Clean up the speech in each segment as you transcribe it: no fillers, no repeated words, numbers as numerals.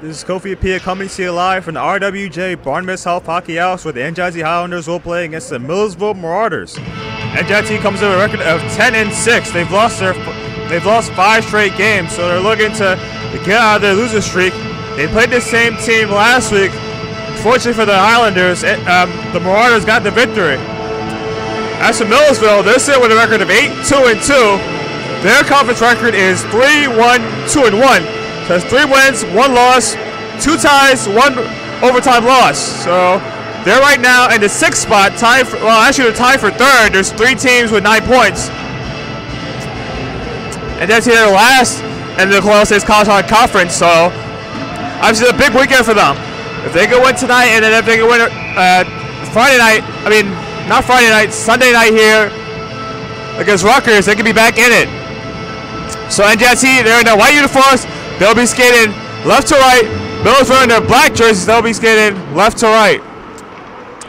This is Kofi Apia coming to you live from the RWJ Barnabas Health Hockey House, where the NJIT Highlanders will play against the Millersville Marauders. NJIT comes with a record of 10-6. They've lost 5 straight games, so they're looking to get out of their loser streak. They played the same team last week. Fortunately for the Highlanders, the Marauders got the victory. As for Millersville, they're sitting with a record of 8-2-2. Their conference record is 3-1-2-1. So that's 3 wins, 1 loss, 2 ties, 1 overtime loss. So they're right now in the 6th spot, tied for, well, actually they're tied for 3rd. There's 3 teams with 9 points. And that's their last in the closest college hockey conference. So obviously a big weekend for them. If they can win tonight, and then if they can win Friday night, I mean, not Friday night, Sunday night here against Rutgers, they could be back in it. So NJIT, they're in their white uniforms. They'll be skating left to right. Millersville in their black jerseys, they'll be skating left to right.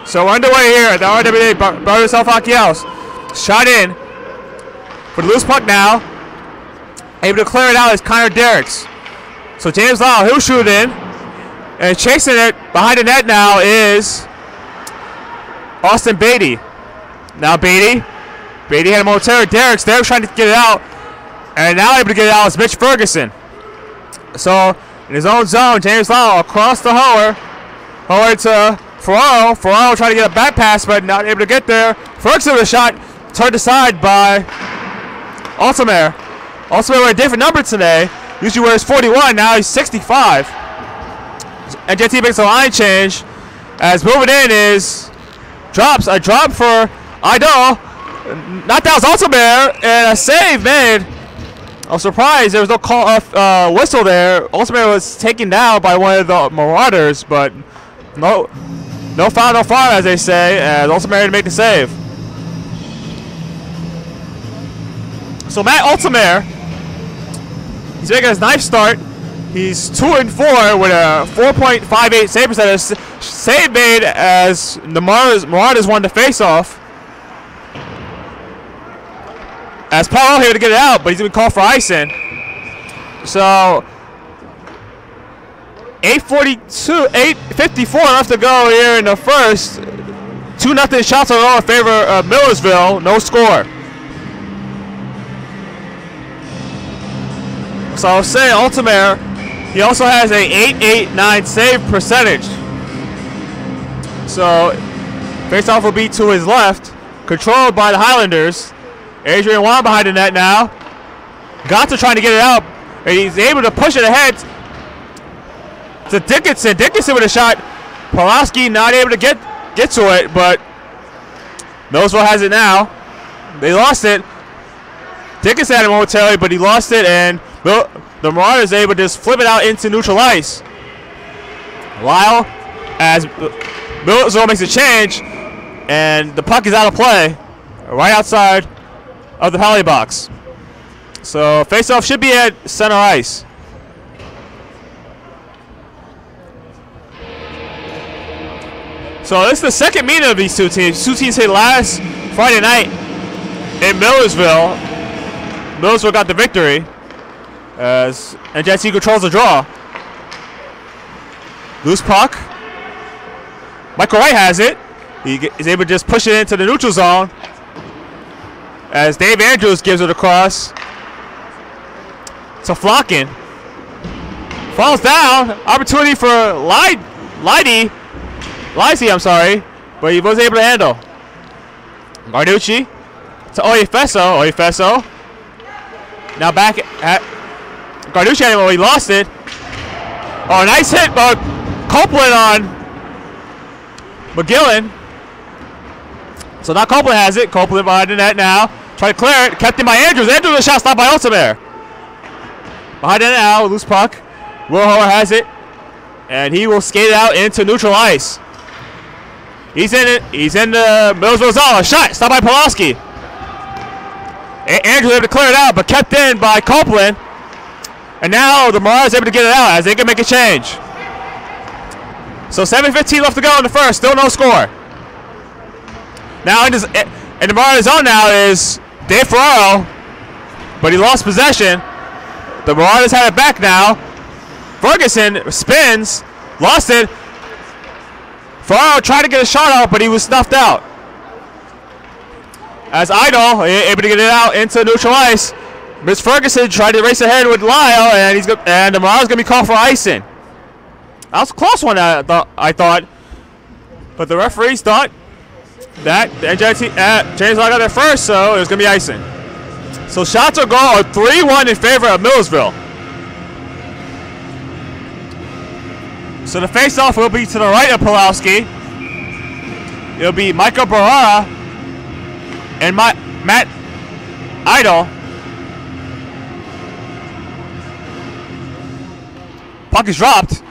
So we're underway here at the RWA Barnabas Health Hockey House. Shot in for the loose puck now. Able to clear it out is Connor Derricks. So James Lau, he'll shoot it in. And chasing it behind the net now is Austin Beatty. Now Beatty had a moment terror. Derricks trying to get it out. And now able to get it out is Mitch Ferguson. So in his own zone, James Lau across the Hoer to Ferraro. Ferraro trying to get a back pass, but not able to get there. Ferguson with a shot turned aside by Altamare. Altamare with a different number today. Usually wears 41, now he's 65. NJT makes a line change. As moving in is a drop for Idol. Knocked out Altamare, and a save made. I was surprised there was no call off whistle there. Altamare was taken down by one of the Marauders, but no foul, no farm, as they say, and Altamare to make the save. So Matt Altamare, he's making his 9th start. He's 2-4 with a 4.58 save percentage. Save made as the Marauders won the face-off. As Paul here to get it out, but he's going to call for icing. So 8:54 left to go here in the first. 2-0 shots on goal in favor of Millersville. No score. So I was saying, Altamare, he also has a .889 save percentage. So face-off will be to his left, controlled by the Highlanders. Adrian Wan behind the net now. Gatto trying to get it out, and he's able to push it ahead to Dickinson. Dickinson with a shot. Pulaski not able to get to it, but Millersville has it now. They lost it. Dickinson had it momentarily, but he lost it, and the Marauders able to just flip it out into neutral ice. Lyle, as Millersville makes a change, and the puck is out of play, right outside of the penalty box. So face-off should be at center ice. So this is the second meeting of these two teams. Two teams hit last Friday night in Millersville. Millersville got the victory as NJIT controls the draw. Loose puck. Michael Wright has it. He is able to just push it into the neutral zone as Dave Andrews gives it across to Flockin. Falls down. Opportunity for Lidey, I'm sorry, but he was able to handle. Garducci to Oyefeso. Now back at Garducci had it, he lost it. Oh, nice hit, but Copeland on McGillen. So now Copeland has it. Copeland behind the net now. Try to clear it. Kept in by Andrews. Andrews with a shot stopped by Altamare. Behind the net now. Loose puck. Will Howard has it. And he will skate it out into neutral ice. He's in it. He's in the Millersville zone. A shot. Stopped by Pulaski. Andrews able to clear it out, but kept in by Copeland. And now the Marauders able to get it out as they can make a change. So 7:15 left to go in the first. Still no score. Now in the Marauders zone now is Dave Ferraro, but he lost possession. The Marauders have it back now. Ferguson spins, lost it. Ferraro tried to get a shot out, but he was snuffed out. As Idol able to get it out into neutral ice. Miss Ferguson tried to race ahead with Lyle, and the Marauders gonna be called for icing. That was a close one, I thought, but the referees thought that the NJIT James Lyle got there first, so it was gonna be icing. So shots are goal 3-1 in favor of Millersville. So the face-off will be to the right of Pulowski. It'll be Michael Barara and Matt Idol. Puck is dropped.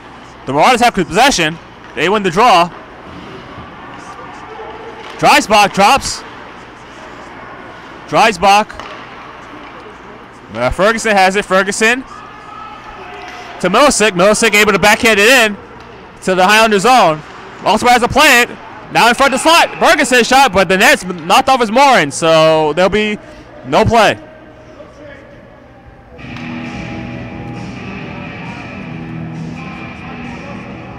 The Marauders have possession. They win the draw. Dreisbach drops. Dreisbach. Ferguson has it. Ferguson to Milicic. Milicic able to backhand it in to the Highlanders zone. Also has a plant. Now in front of the slot. Ferguson shot, but the net's knocked off his mooring, so there'll be no play.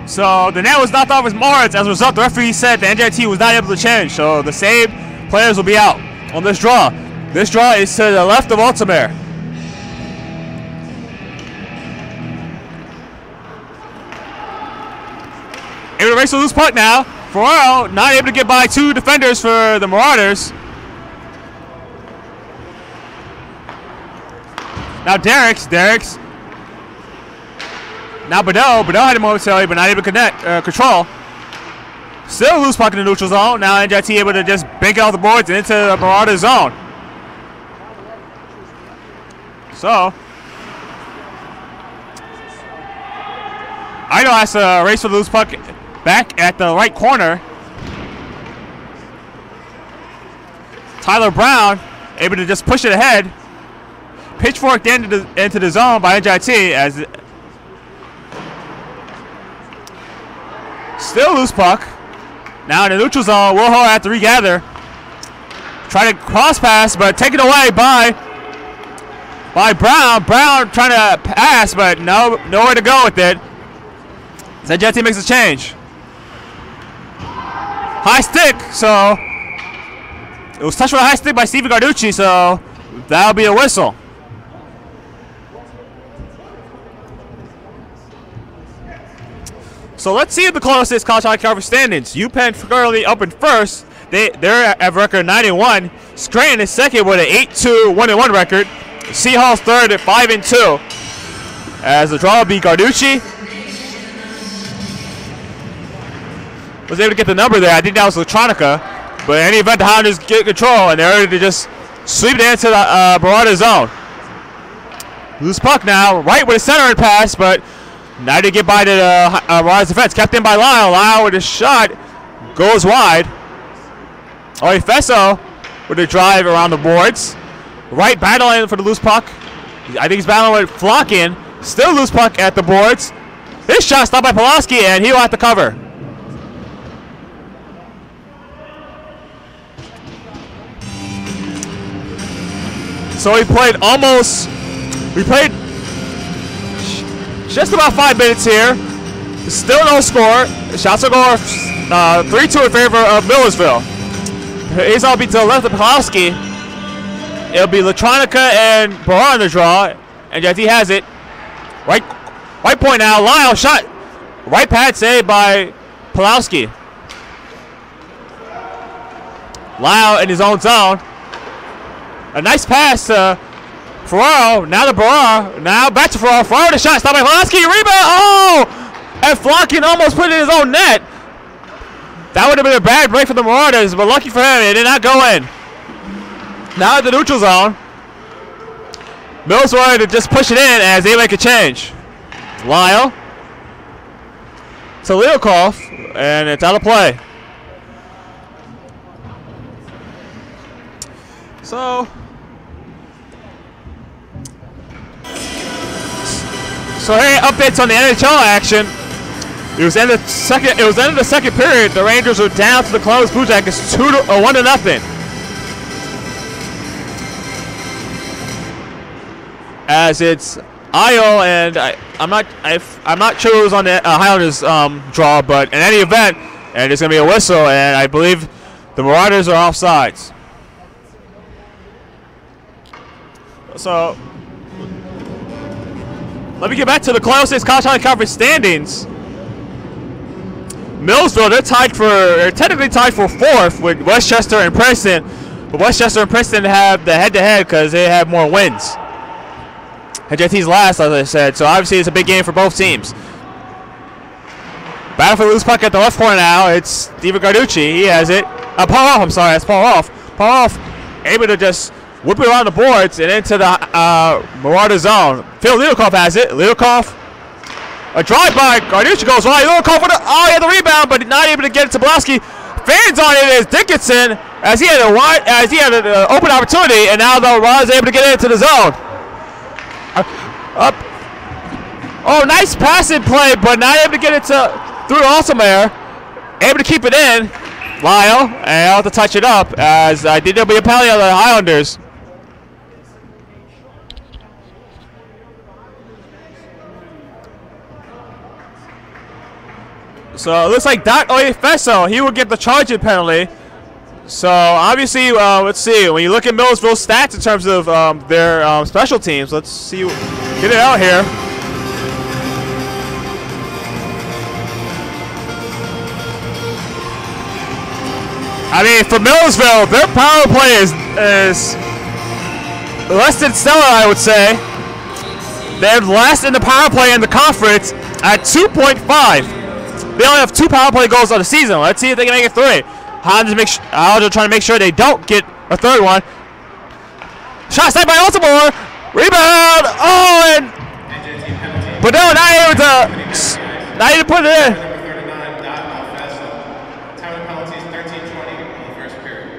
So the net was knocked off his moorings. As a result, the referee said the NJIT was not able to change. So the saved players will be out on this draw. This draw is to the left of Altamare. Able to race the loose puck now. Ferraro not able to get by two defenders for the Marauders. Now Derricks. Now Bedell had it momentarily, but not able to control. Still loose puck in the neutral zone. Now NJIT able to just bank it off the boards and into the Marauder zone. So Idol has to race for the loose puck back at the right corner. Tyler Brown able to just push it ahead. Pitchforked into the zone by NJIT as still loose puck. Now in the neutral zone, Will Ho have to regather. Try to cross pass, but taken away by Brown. Brown trying to pass, but nowhere to go with it. NJIT makes a change. high stick, so it was touched with a high stick by Stevie Garducci, so that'll be a whistle. So let's see the closest college hockey conference standings. UPenn currently up in first. They're at record 9-1. Scranton is second with an 8-2 1-1 record. Seahawks third at 5-2. As the draw beat Garducci. Was able to get the number there. I think that was Electronica. But in any event, the Highlanders get control, and they're ready to just sweep it into the Barada zone. Loose puck now, right with a centering pass, but now to get by to the Barada's defense. Kept in by Lyle. Lyle with a shot goes wide. Fesso with a drive around the boards. Right battling for the loose puck. I think he's battling with Flockin. Still loose puck at the boards. His shot stopped by Pulaski, and he'll have to cover. So we played just about 5 minutes here. Still no score. Shots are going 3-2 in favor of Millersville. He's all be to the left of Pulaski. It'll be Electronica and Barra on the draw. And NJIT has it. Right point now. Lyle shot. Right pad saved by Pulaski. Lyle in his own zone. A nice pass to Ferraro. Now to Barra. Now back to Ferraro. Ferraro the shot. Stopped by Pulaski. Rebound. Oh! And Flockin almost put it in his own net. That would have been a bad break for the Marauders, but lucky for him, it did not go in. Now at the neutral zone. Mills wanted to just push it in as they make a change. Lyle to Leokoff, and it's out of play. So here updates on the NHL action. It was end of the second period. The Rangers were down to the Columbus Blue Jackets 1-0. As it's Io, and I'm not sure who was on the Highlanders draw, but in any event, and there's gonna be a whistle, and I believe the Marauders are offsides. So let me get back to the closest college hockey conference standings. Millersville, they're technically tied for fourth with Westchester and Princeton, but Westchester and Princeton have the head-to-head because they have more wins. NJIT's last, as I said, so obviously it's a big game for both teams. Battle for the loose puck at the left corner now. It's Steven Garducci. He has it. Paul Off, I'm sorry, that's Paul Off. Paul Off able to just whip it around the boards and into the Marauder zone. Phil Leokoff has it. Leokoff. A drive by Garducci goes wide. He had the rebound, but not able to get it to Blaski. Fans on it is Dickinson as he had an open opportunity, and now the Rod is able to get into the zone. Oh, nice passing play, but not able to get it through Alsomare. Able to keep it in. Lyle, and I'll have to touch it up as I think there'll be a penalty on the Highlanders. So it looks like Doc Oyefeso, he will get the charging penalty. So obviously, let's see. When you look at Millersville's stats in terms of their special teams, let's see. Get it out here. I mean, for Millersville, their power play is less than stellar, I would say. They're last in the power play in the conference at 2.5. They only have 2 power play goals on the season. Let's see if they can make it 3. Highlanders are trying to make sure they don't get a third one. Shot saved by Baltimore. Rebound. Oh, and but no, not able to put it in.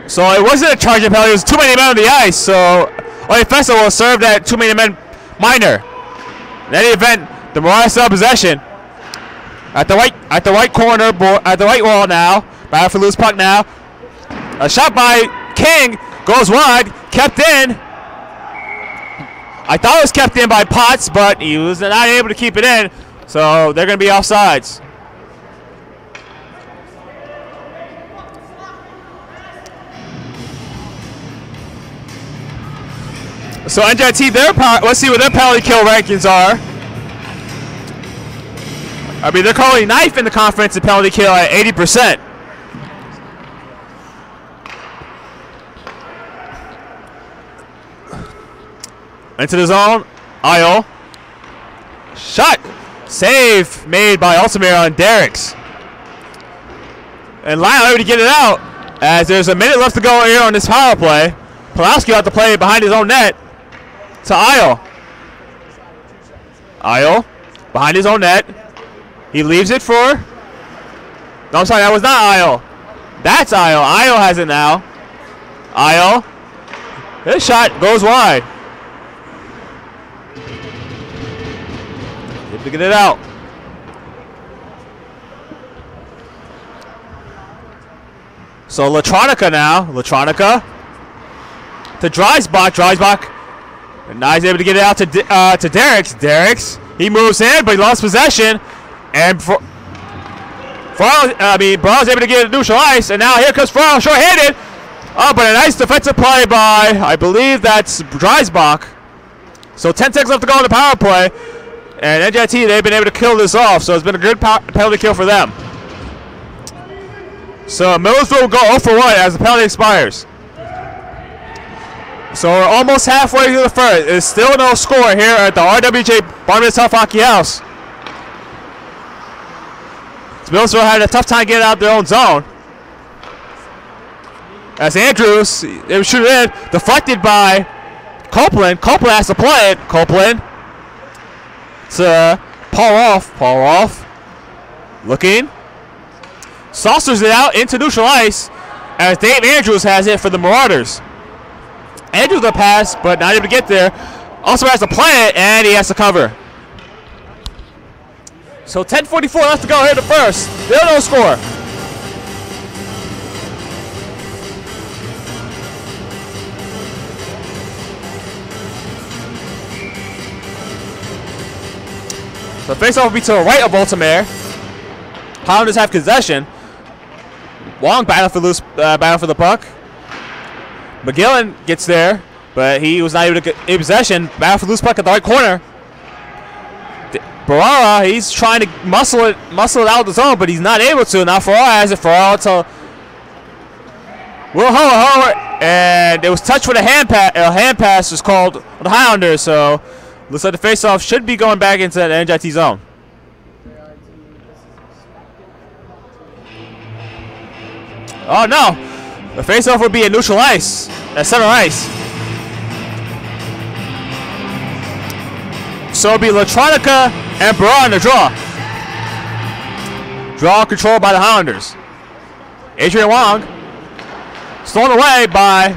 So it wasn't a charging penalty. It was too many men on the ice. So Oyefeso will serve that too many men minor. In any event, the Marauders still have possession. At the right corner, at the right wall now. Battle for loose puck now. A shot by King goes wide, kept in. I thought it was kept in by Potts, but he was not able to keep it in. So they're going to be offsides. So NJIT, let's see what their penalty kill rankings are. I mean, they're currently 9th in the conference in penalty kill at 80%. Into the zone, Isle. Shot! Save made by Altamir on Derricks. And Lyle able to get it out as there's a minute left to go here on this power play. Pulowski out to play behind his own net to Isle. Isle behind his own net. He leaves it for... No, I'm sorry, that was not Isle. That's Isle. Isle has it now. Isle. This shot goes wide. Able to get it out. So Latronica now. Latronica to Dreisbach. Dreisbach. And now he's able to get it out to Derricks. Derricks. He moves in, but he lost possession. And Brown's able to get it neutral ice. And now here comes Brown, short-handed. Oh, but a nice defensive play by, I believe that's Dreisbach. So 10 seconds left to go on the power play. And NJIT, they've been able to kill this off. So it's been a good penalty kill for them. So Millersville will go 0 for 1 as the penalty expires. So we're almost halfway through the first. There's still no score here at the RWJ Barnabas Health Hockey House. So Millersville had a tough time getting out their own zone. As Andrews, they were shooting in, deflected by Copeland. Copeland has to play it. Copeland to Paul off. Looking. Saucers it out into neutral ice as Dave Andrews has it for the Marauders. Andrews will pass, but not able to get there. Also has to play it, and he has to cover. So 10:44 left to go here in the first. Still no score. So face-off will be to the right of Baltimore. Highlanders have possession. Wong battle for the puck. McGillen gets there, but he was not able to get in possession. Battle for loose puck at the right corner. Barara, he's trying to muscle it out of the zone, but he's not able to. Now Farrar has it. Farrar to Will Howard, and it was touched with a hand pass. A hand pass was called on the Highlanders, so looks like the face-off should be going back into the NJIT zone. Oh no! The face-off would be at neutral ice, at center ice. So it'll be Latronica and Barra in the draw. Draw controlled by the Highlanders. Adrian Wong. Stolen away by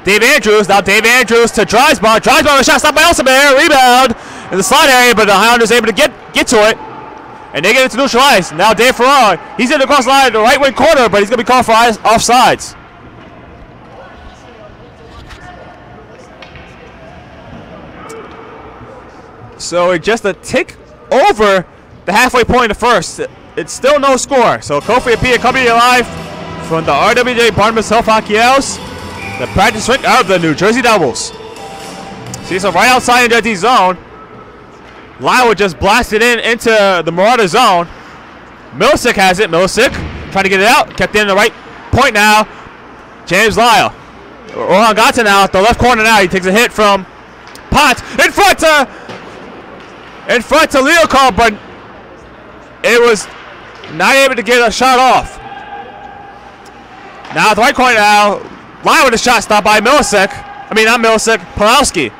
Dave Andrews. Now Dave Andrews to Dreisbach. Dreisbach with a shot stopped by Elsevier. Rebound in the slide area, but the Highlanders able to get to it. And they get into neutral ice. Now Dave Farrar, he's in across the line, the right wing corner, but he's going to be called for offsides. So it's just a tick over the halfway point in the first. It's still no score. So Kofi Apia coming to you live from the RWJ Barnabas Health Hockey House, the practice rink of the New Jersey Devils. See, so right outside NJIT zone. Lyle just blasted into the Marauder zone. Milicic has it. Milicic trying to get it out. Kept in the right point now. James Lyle. Rohan Gata now at the left corner now. He takes a hit from Potts. In front to Leo Call, but it was not able to get a shot off. Now at the right corner now. Lyle with a shot stopped by Milicic. I mean, not Milicic. Pulowski.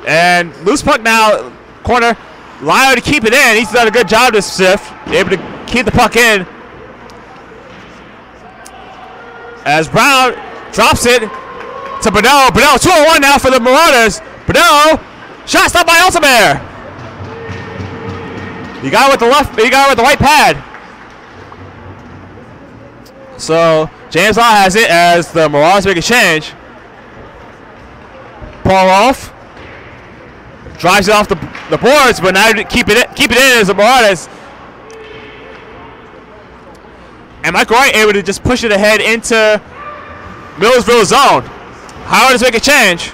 And loose puck now, corner. Lyle to keep it in. He's done a good job this shift. Able to keep the puck in. As Brown drops it to Bonneau. Bonneau 2-on-1 now for the Marauders. Bonneau, shot stopped by Altamir. You got it with the left. You got it with the right pad. So James Law has it as the Marauders make a change. Paul off. Drives it off the boards, but now keep it in as the Marauders. And Michael Wright able to just push it ahead into Millersville zone. Highlanders make a change.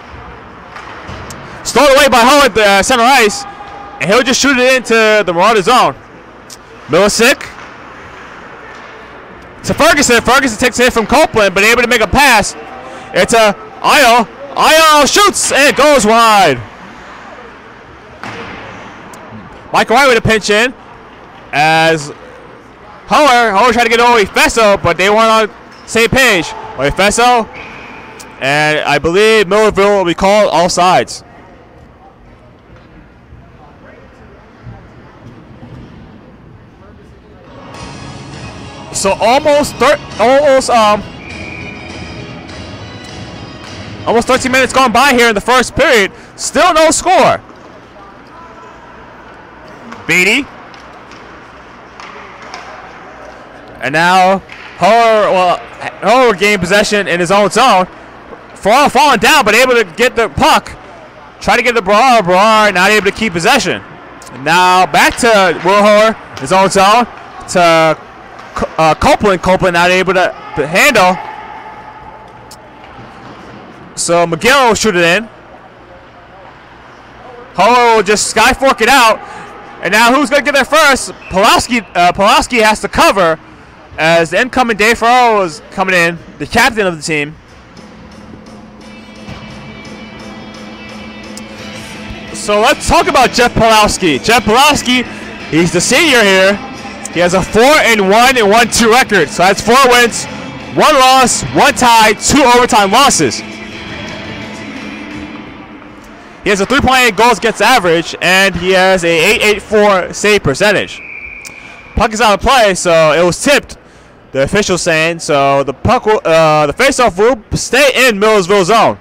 Stolen away by Ho at the center ice. And he'll just shoot it into the Marauder zone. Milicic to Ferguson. Ferguson takes it from Copeland, but able to make a pass. It's a Io. Io shoots and goes wide. Michael Wright with a pinch in as Hoer tried to get over Fesso, but they weren't on the same page. Fesso, and I believe Millersville will be called all sides. So almost 13 minutes gone by here in the first period. Still no score. Beatty. And now Hoer gained possession in his own zone. Farrar falling down, but able to get the puck. Try to get the Brar. Brar not able to keep possession. And now back to Will Hoer, his own zone, to Copeland. Copeland not able to handle. So McGill will shoot it in. Hoer will just skyfork it out. And now who's going to get there first? Pulaski has to cover as the incoming Dave Farrar was coming in, the captain of the team. So let's talk about Jeff Pulaski. Jeff Pulaski, he's the senior here. He has a 4-1 and 1-2 record. So that's 4 wins, 1 loss, 1 tie, 2 overtime losses. He has a 3.8 goals against average, and he has a .884 save percentage. Puck is out of play, so it was tipped, the official saying. So the puck, the faceoff will stay in Millersville zone.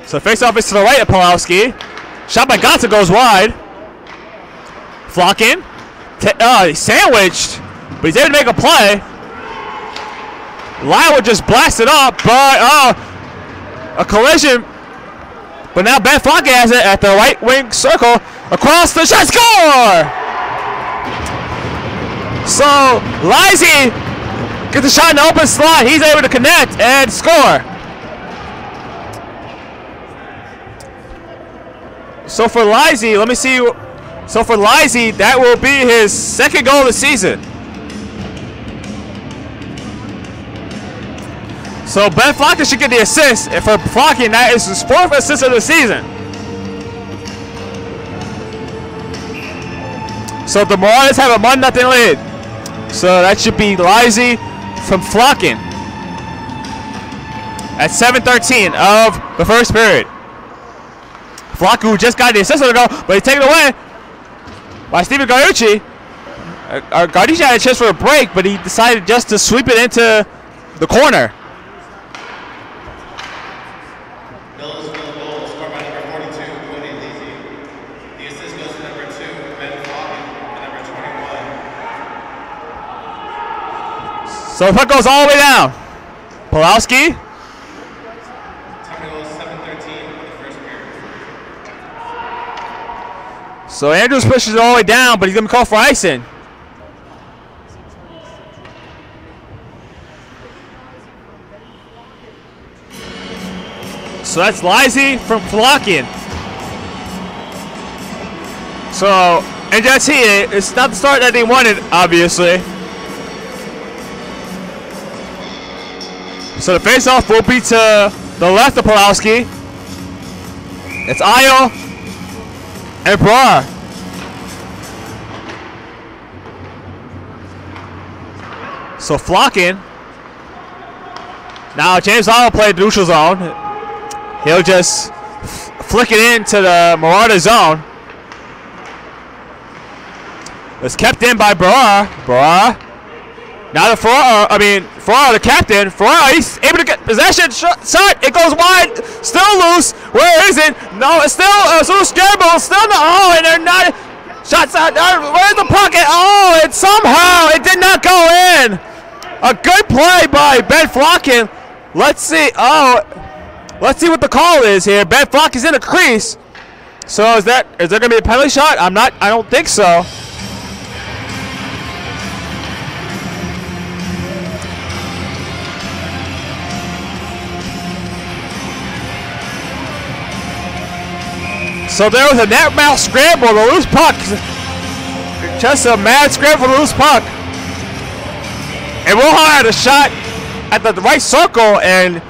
So faceoff is to the right of Pulowski. Shot by Gatsa goes wide. Flockin. Sandwiched. But he's able to make a play. Lyle just blasted up, but a collision. But now Ben Flockin has it at the right wing circle. Across the shot, score! So Lizzie gets a shot in the open slot. He's able to connect and score. So for Lizzie, let me see. So for Lizzie, that will be his second goal of the season. So Ben Flockin should get the assist, and for Flockin, that is his 4th assist of the season. So the Marauders have a 1-0 lead. So that should be Lizzie from Flockin at 7:13 of the first period. Flockin, who just got the assist ago, but he's taken away by Stephen Garducci. Garducci had a chance for a break, but he decided just to sweep it into the corner. So the puck goes all the way down. Pulowski. So Andrews pushes it all the way down, but he's going to call for icing. So that's Lizzie from Flockin. So NJIT, it's not the start that they wanted, obviously. So the faceoff will be to the left of Pulowski. It's Io and Brar. So Flockin. Now James Io played the neutral zone. He'll just flick it into the Marauder zone. It's kept in by Brar. Brar. Now the Farrar, the captain. Farrar, he's able to get possession. Shot, it goes wide. Still loose. Where is it? No, it's still loose. Gamble. Still no. Oh, and they're not. Shots out. Where's the pocket? Oh, and somehow it did not go in. A good play by Ben Flockin. Let's see. Oh, let's see what the call is here. Ben Flockin's in the crease. So is there going to be a penalty shot? I don't think so. So there was a net mouth scramble to lose puck. Just a mad scramble to lose puck. And Wilhar had a shot at the right circle, and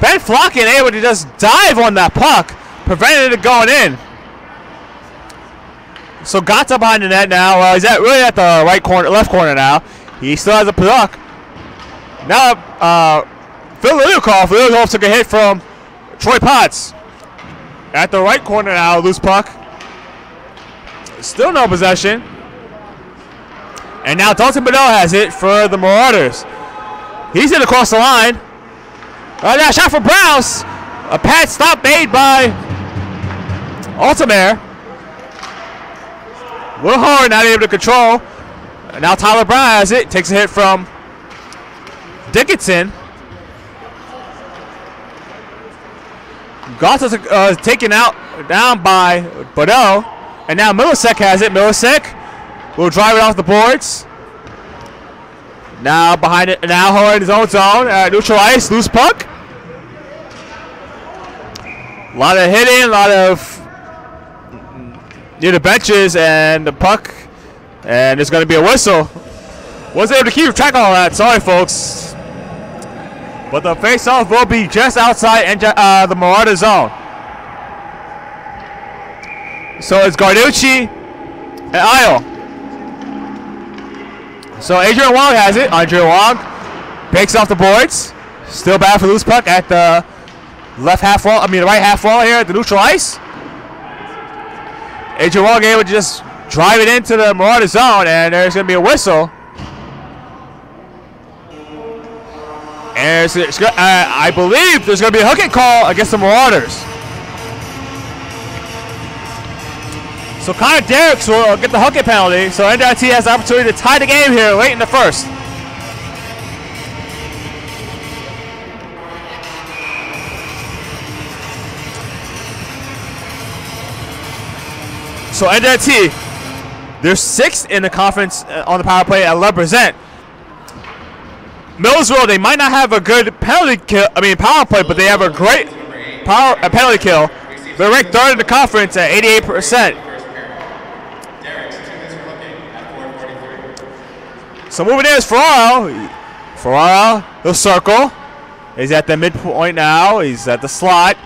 Ben Flocken able to just dive on that puck, prevented it going in. So Gata behind the net now. He's really at the left corner now. He still has a puck. Now Phil Lilikoff took a hit from Troy Potts. At the right corner now, loose puck. Still no possession. And now Dalton Bedell has it for the Marauders. He's in across the line. Now shot for Browse. A pad stop made by Altamare. Will Howard not able to control. And now Tyler Brown has it. Takes a hit from Dickinson. Goss is taken down by Bedell. And now Milasek has it. Milasek will drive it off the boards. Now behind it. Now Howard in his own zone. Neutral ice. Loose puck. A lot of hitting. A lot of near the benches and the puck. And there's going to be a whistle. Wasn't able to keep track of all that. Sorry, folks. But the face-off will be just outside the Marauder zone. So it's Garducci and Isle. So Adrian Wong has it. Adrian Wong breaks off the boards. Still bad for loose puck at the right half wall here at the neutral ice. Adrian Wong able to just drive it into the Marauder zone, and there's going to be a whistle. And I believe there's going to be a hooking call against the Marauders. So Connor Derricks will get the hooking penalty. So NJIT has the opportunity to tie the game here late in the first. So NJIT, they're 6th in the conference on the power play at 11%. Millersville, they might not have a good power play, but they have a great penalty kill. They're ranked 3rd in the conference at 88%. So moving in is Ferraro. Ferraro, he'll circle. He's at the midpoint now. He's at the slot.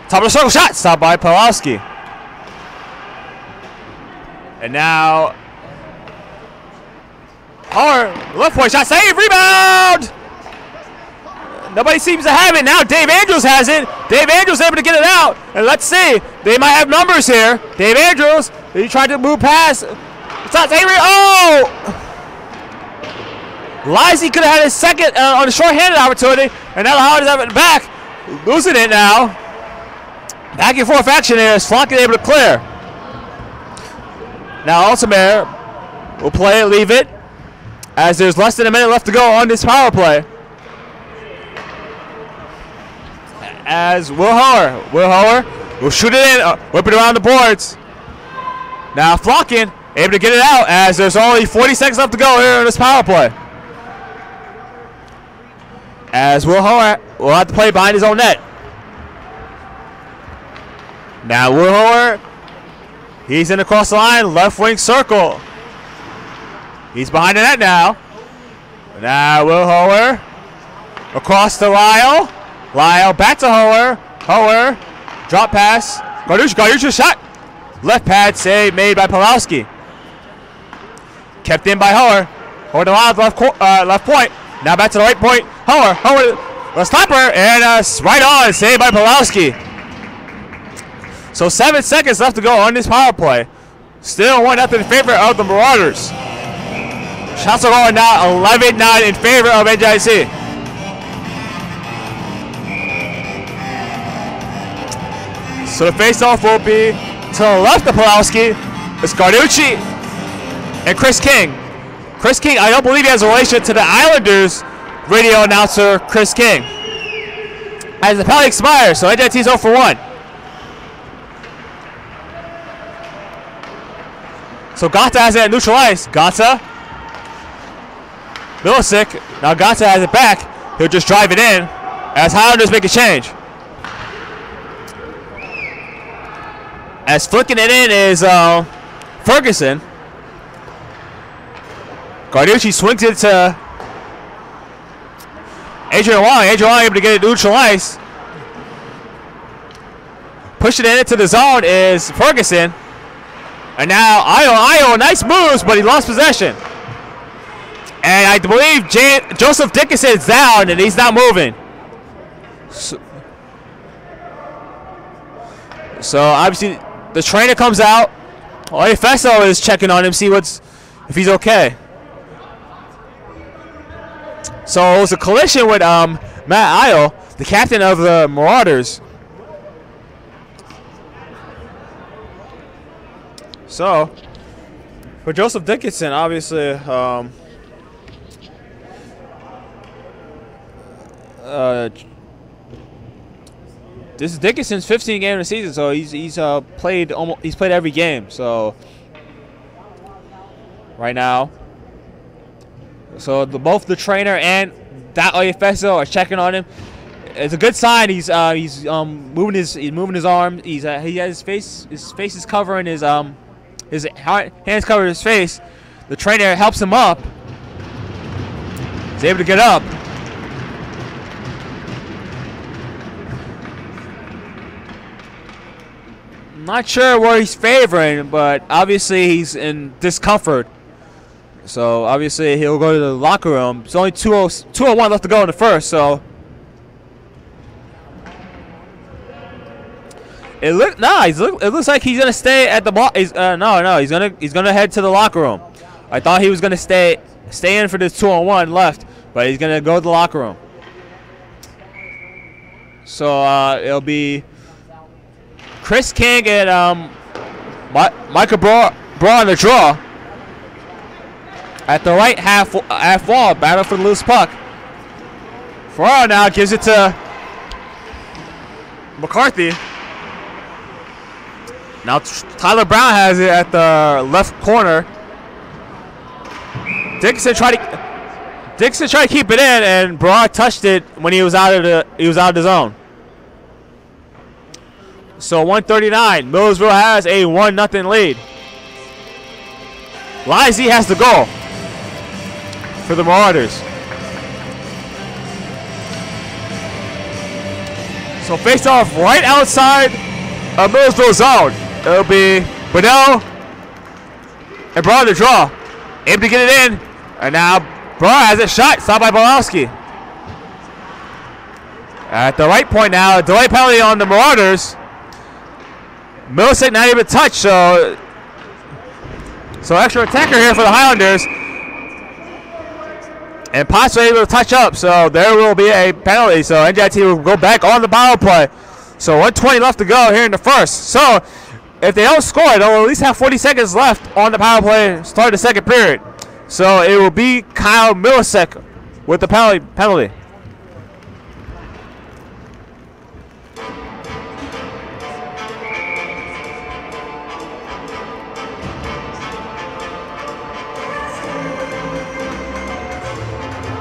Top of the circle shot, stopped by Pawlowski. And now Howard, left point shot, save, rebound! Nobody seems to have it. Now Dave Andrews has it. Dave Andrews able to get it out. And let's see. They might have numbers here. Dave Andrews, he tried to move past. It's not Avery. Oh! Lizzie could have had his second on a short-handed opportunity. And now Howard is having it back. Losing it now. Back and forth action here. Flocken able to clear. Now Altamare will play it, leave it, as there's less than a minute left to go on this power play. As Will Howard will shoot it in, whip it around the boards. Now Flocken able to get it out as there's only 40 seconds left to go here on this power play. As Will Howard will have to play behind his own net. Now Will Howard, he's in across the line, left wing circle. He's behind the net now. Now Will Howard across to Lyle. Lyle back to Howard. Howard, drop pass. Garducci shot. Left pad save made by Pawlowski. Kept in by Howard. Howard to left point. Now back to the right point. Howard, a stopper, and right on, saved by Pawlowski. So 7 seconds left to go on this power play. Still 1-0 in favor of the Marauders. Shots are going now 11-9 in favor of NJIT. So the face-off will be to the left of Pawlowski. It's Garducci and Chris King. Chris King, I don't believe he has a relation to the Islanders radio announcer, Chris King. As the penalty expires, so NJIT is 0 for 1. So Gata has it at neutral ice. Gata. Milicic. Now Gata has it back. He'll just drive it in as Highlanders make a change. As flicking it in is Ferguson. Garducci swings it to Adrian Wong. Adrian Wong able to get it neutral ice. Pushing it into the zone is Ferguson. And now Io, nice moves, but he lost possession. And I believe Joseph Dickinson is down, and he's not moving. So obviously the trainer comes out. Fesso is checking on him, see if he's okay. So it was a collision with Matt Io, the captain of the Marauders. So, for Joseph Dickinson, obviously, this is Dickinson's 15th game of the season, so he's played every game. So right now, so both the trainer and that Oyefeso are checking on him. It's a good sign. He's moving his arm. He has his face is covering his hands cover his face. The trainer helps him up. He's able to get up. I'm not sure where he's favoring, but obviously he's in discomfort. So obviously he'll go to the locker room. It's only 2:01 left to go in the first. So it looks like he's gonna stay at the ball. He's gonna head to the locker room. I thought he was gonna stay in for this 2:01 left, but he's gonna go to the locker room. So it'll be Chris King and Micah Braw on the draw. At the right half wall, battle for the loose puck. Ferraro now gives it to McCarthy. Now Tyler Brown has it at the left corner. Dixon tried to keep it in, and Braw touched it when he was out of the zone. So 1:39, Millersville has a 1-0 lead. Lizzie has the goal for the Marauders. So face off right outside of Millersville zone. It'll be Bedell and Braun to draw. Able to get it in. And now Braun has it shot. Stopped by Bolowski. At the right point now, a delay penalty on the Marauders. Millicent not even touched, so extra attacker here for the Highlanders. And possibly able to touch up, so there will be a penalty. So NJIT will go back on the power play. So 1:20 left to go here in the first. So if they don't score, they'll at least have 40 seconds left on the power play, start the second period. So it will be Kyle Milicic with the penalty.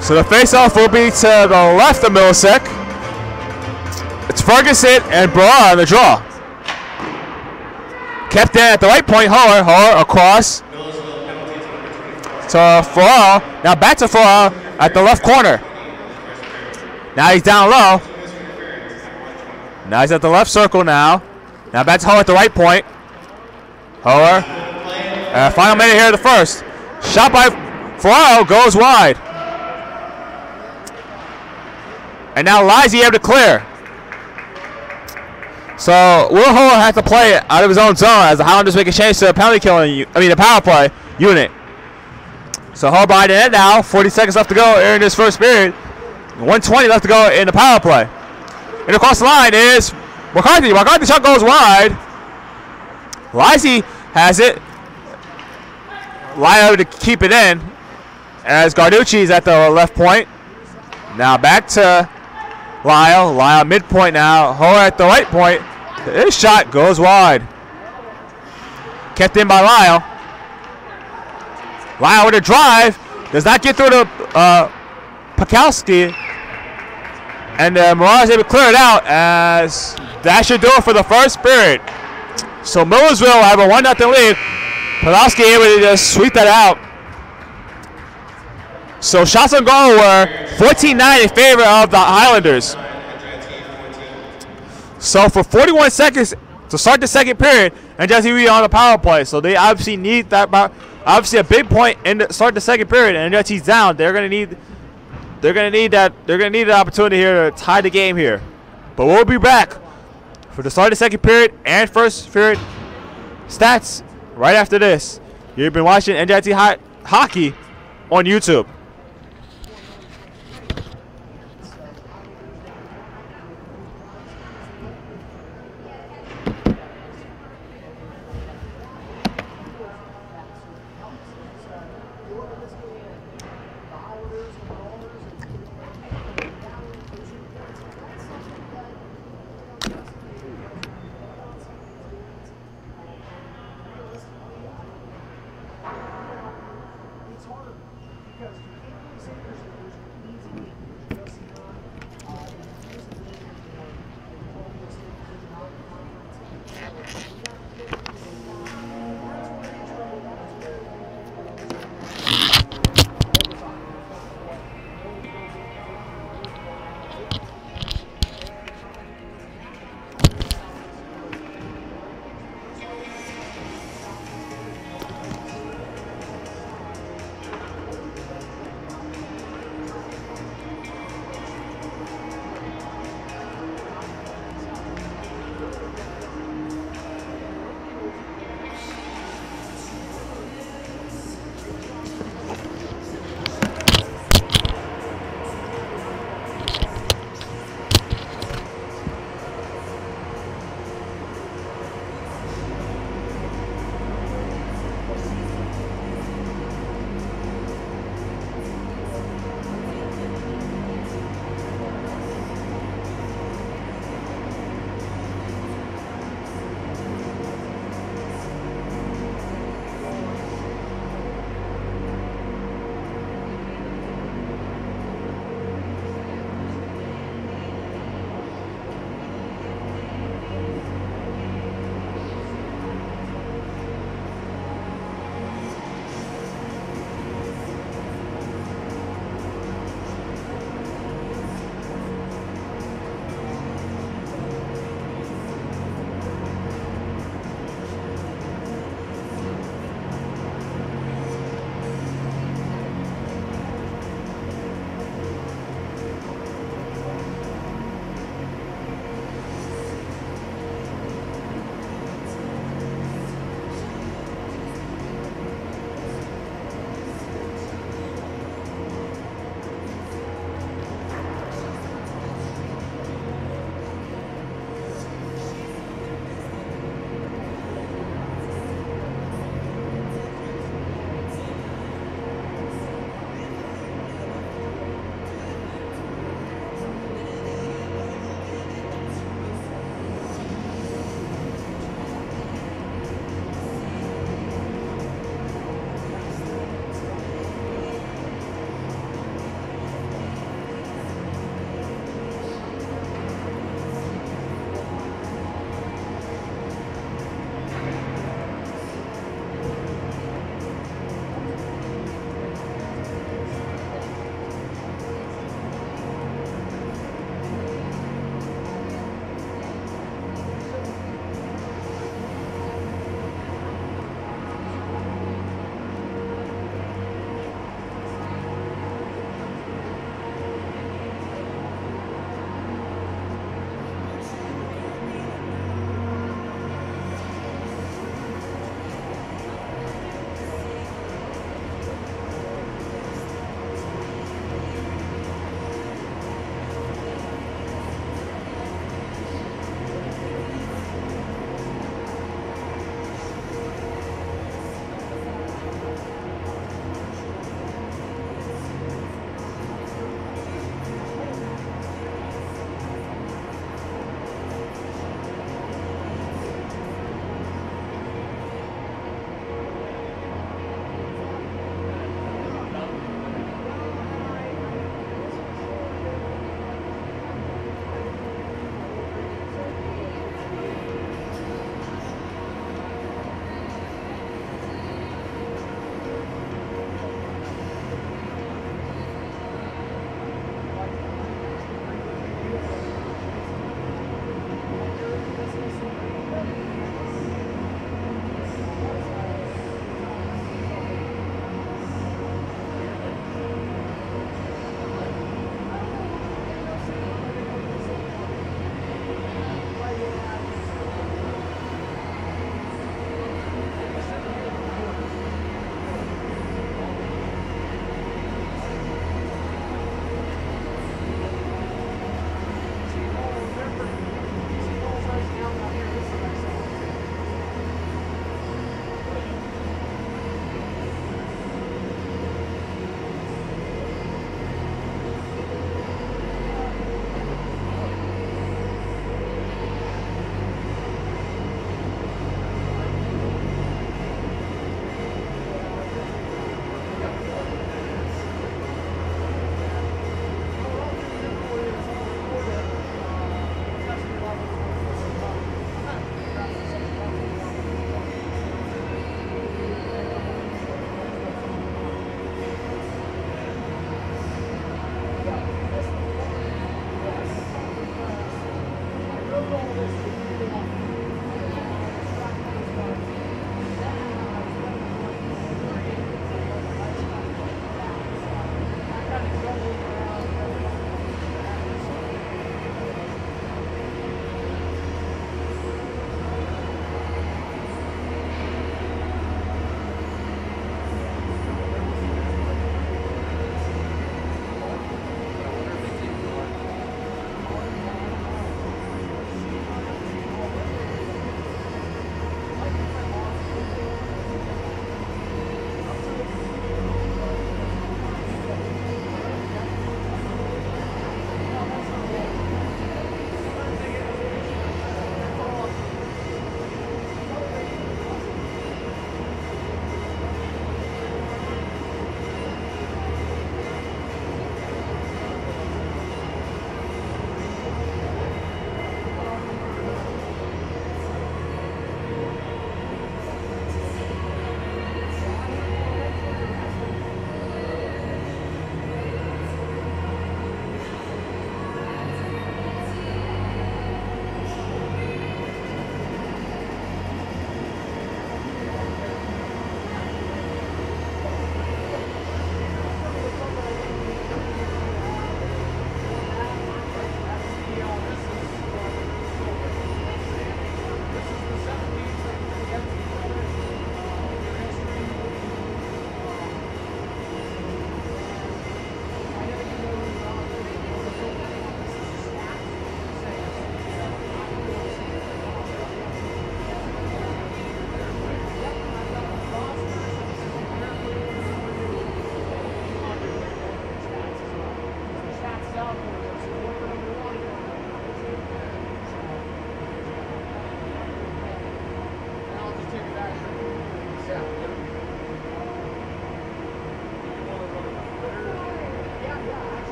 So the face-off will be to the left of Milicic. It's Ferguson and Braun on the draw. Kept in at the right point, Holler across to Farrell. Now back to Farrell at the left corner. Now he's down low. Now he's at the left circle now. Now back to Holler at the right point. Holler. Final minute here of the first. Shot by Farrell goes wide. And now Lizzie able to clear. So Will Holler has to play out of his own zone as the Highlanders make a change to the the power play unit. So Holler behind the net now. 40 seconds left to go in this first period. 1:20 left to go in the power play. And across the line is McCarthy. McCarthy's shot goes wide. Lizzie has it. Lyle to keep it in as Garducci's at the left point. Now back to Lyle. Lyle midpoint now. Holler at the right point. His shot goes wide. Kept in by Lyle. Lyle with a drive. Does not get through to Pakowski. And Mirage able to clear it out, as that should do it for the first period. So Millersville have a 1-0 lead. Pakowski able to just sweep that out. So shots on goal were 14-9 in favor of the Highlanders. So for 41 seconds to start the second period, NJIT on the power play. So they obviously need that. Obviously a big point in the start the second period, and NJIT's down. They're gonna need the opportunity here to tie the game here. But we'll be back for the start of the second period and first period stats right after this. You've been watching NJIT hockey on YouTube. It's hard because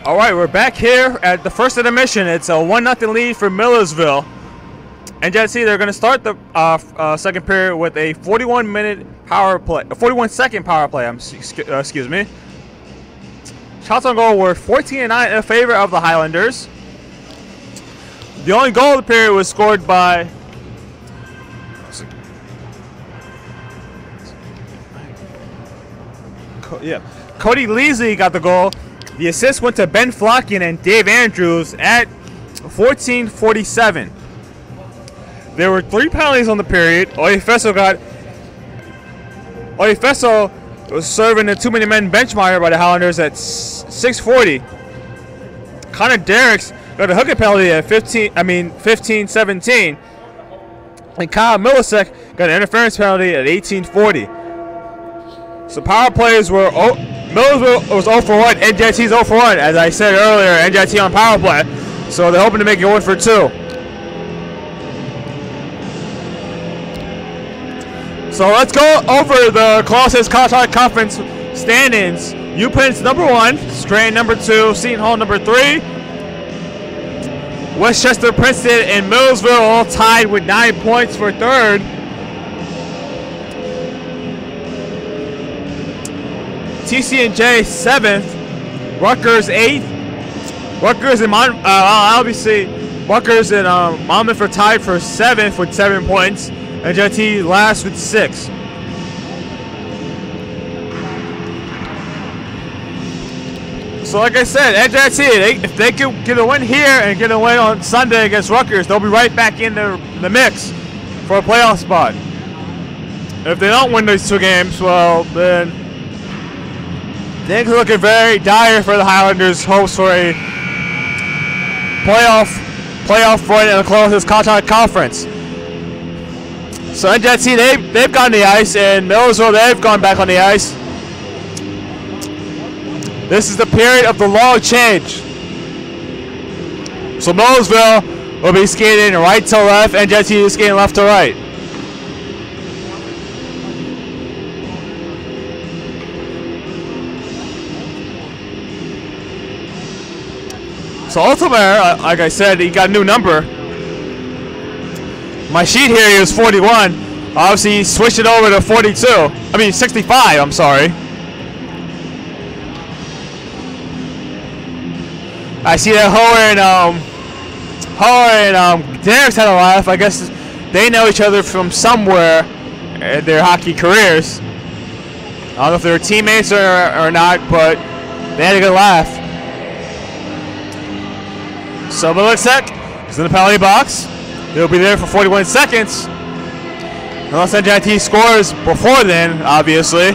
All right, we're back here at the first intermission. It's a 1-0 lead for Millersville. NJIT, they're going to start the second period with a 41-minute power play, a 41-second power play. Excuse me. Shots on goal were 14-9 in favor of the Highlanders. The only goal of the period was scored by Cody Leasley got the goal. The assist went to Ben Flocken and Dave Andrews at 14:47. There were 3 penalties on the period. Oyefeso was serving a too-many-men benchmarker by the Highlanders at 6:40. Connor Derricks got a hooking penalty at 15:17. And Kyle Millisek got an interference penalty at 18:40. So power plays were Millersville was 0 for 1. NJIT's 0 for 1. As I said earlier, NJIT on power play. So they're hoping to make it 1 for 2. So let's go over the closest College Conference standings. UPenn's number 1, Scranton number 2, Seton Hall number 3. Westchester, Princeton, and Millersville all tied with 9 points for 3rd. TCNJ 7th, Rutgers 8th. Rutgers and Rutgers and Monmouth are tied for 7th with 7 points. NJIT last with 6. So like I said, NJIT, if they can get a win here and get a win on Sunday against Rutgers, they'll be right back in the mix for a playoff spot. If they don't win these 2 games, well, then things are looking very dire for the Highlanders' hopes for a playoff run in the closest College Conference. So NJIT, they've gone on the ice, and Millersville, they've gone back on the ice. This is the period of the long change. So Millersville will be skating right to left, NJIT is skating left to right. So Altomare, like I said, he got a new number. My sheet here, he was 41. Obviously, he switched it over to 65, I'm sorry. I see that Ho and Derrick's had a laugh. I guess they know each other from somewhere in their hockey careers. I don't know if they're teammates or not, but They had a good laugh. So Milik is in the penalty box. He'll be there for 41 seconds. Unless NJIT scores before then, obviously.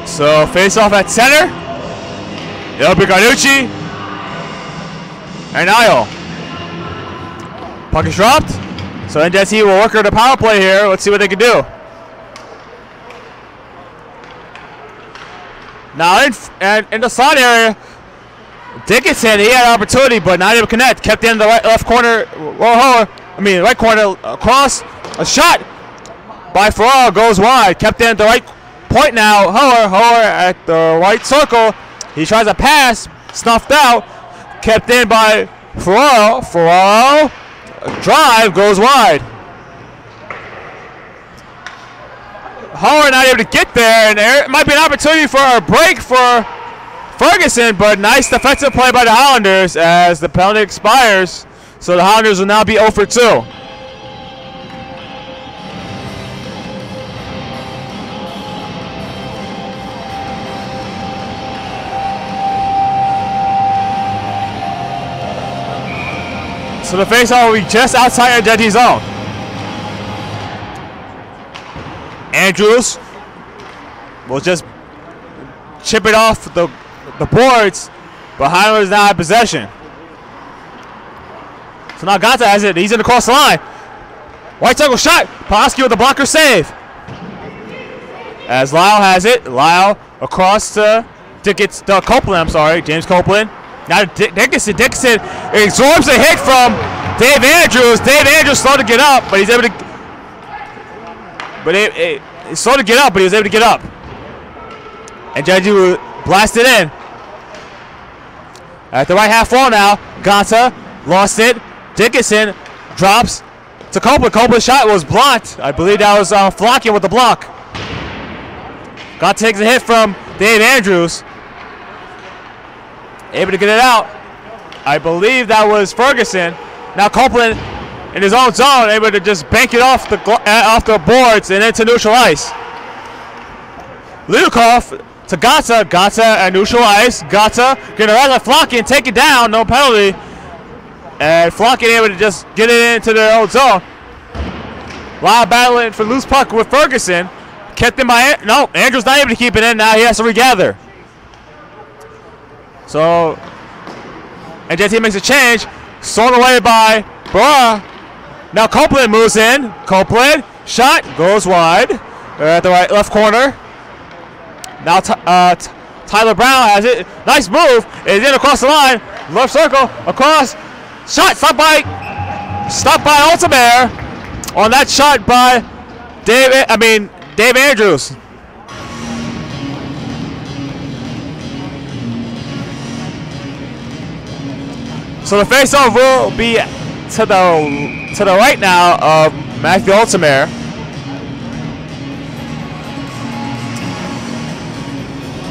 So face off at center. It'll be Garnucci and Niall. Puck is dropped. So NJIT will work on the power play here. Let's see what they can do. Now in the slot area, Dickinson, he had an opportunity, but not able to connect. Kept in the left corner, right corner, across. A shot by Farrar goes wide. Kept in at the right point now. Hoer at the right circle. He tries a pass, snuffed out. Kept in by Farrar. Farrar, drive, goes wide. Hoer not able to get there, and there might be an opportunity for a break for Ferguson, but nice defensive play by the Highlanders as the penalty expires. So the Highlanders will now be 0 for 2. So the faceoff will be just outside NJIT zone. Andrews will just chip it off the boards, but Highlanders now have possession. So now Gata has it. He's in across the line. White circle shot. Pulaski with the blocker save. As Lyle has it. Lyle across to Copeland. I'm sorry, James Copeland. Now Dickinson. Dickinson absorbs a hit from Dave Andrews. Dave Andrews slow to get up, but he's able to. He's slow to get up, but he was able to get up. And Jeju blasted in. At the right half wall now, Gata lost it. Dickinson drops to Copeland. Copeland's shot was blocked. I believe that was Flocking with the block. Gata takes a hit from Dave Andrews. Able to get it out. I believe that was Ferguson. Now Copeland in his own zone, able to just bank it off the boards and into neutral ice. Ludikoff to Gata. Gata at neutral ice. Gata gonna let Flocking take it down, no penalty. And Flocking able to just get it into their own zone. Wild battling for loose puck with Ferguson. Kept in by Andrews not able to keep it in. Now he has to regather. So NJT makes a change. Stolen away by Bra. Now Copeland moves in. Copeland shot goes wide at the left corner. Now Tyler Brown has it. Nice move. Is in across the line. Left circle across. Shot stopped by Altamare on that shot by Dave Andrews. So the faceoff will be to the right now of Matthew Altamare.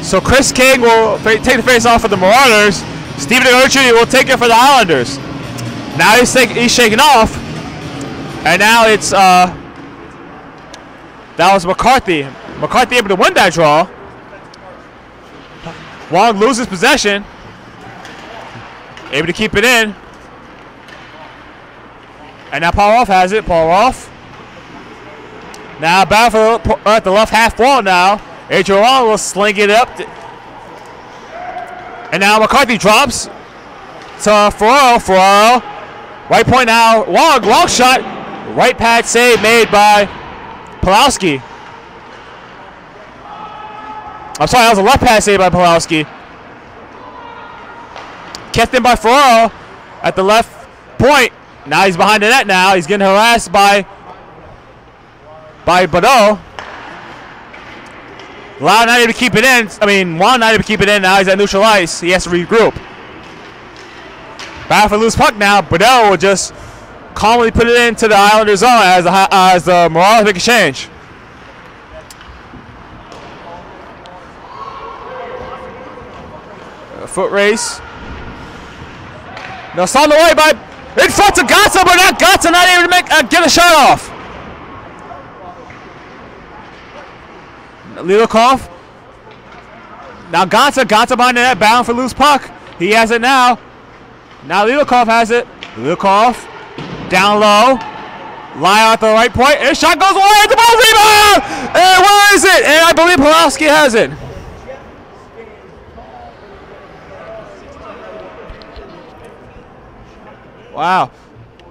So Chris King will take the faceoff for the Marauders. Stephen Garnucci will take it for the Highlanders. Now he's shaking off, and now it's that was McCarthy. McCarthy able to win that draw. Wong loses possession. Able to keep it in. And now Paul has it. Paul Roth. Now battle at the left half wall now. Adrian Wong will sling it up. And now McCarthy drops to Ferraro. Right point now. Long shot. Right pad save made by Pulowski. I'm sorry, that was a left pad save by Pulowski. Kept in by Ferraro at the left point. Now he's behind the net now. He's getting harassed by Badeau. Lau not able to keep it in. Juan not able to keep it in. Now he's at neutral ice. He has to regroup. Battle for loose puck now. Badeau will just calmly put it into the Islander zone as the Marauders make a change. A foot race. Now stolen away by in front of Gata, but not Gata not able to get a shot off. Lilikov. Now Gonta behind the net, bound for loose puck. He has it now. Now Lilikov has it. Lilikov down low. Line at the right point. And shot goes away at the ball. Rebound! And where is it? And I believe Pulowski has it. Wow.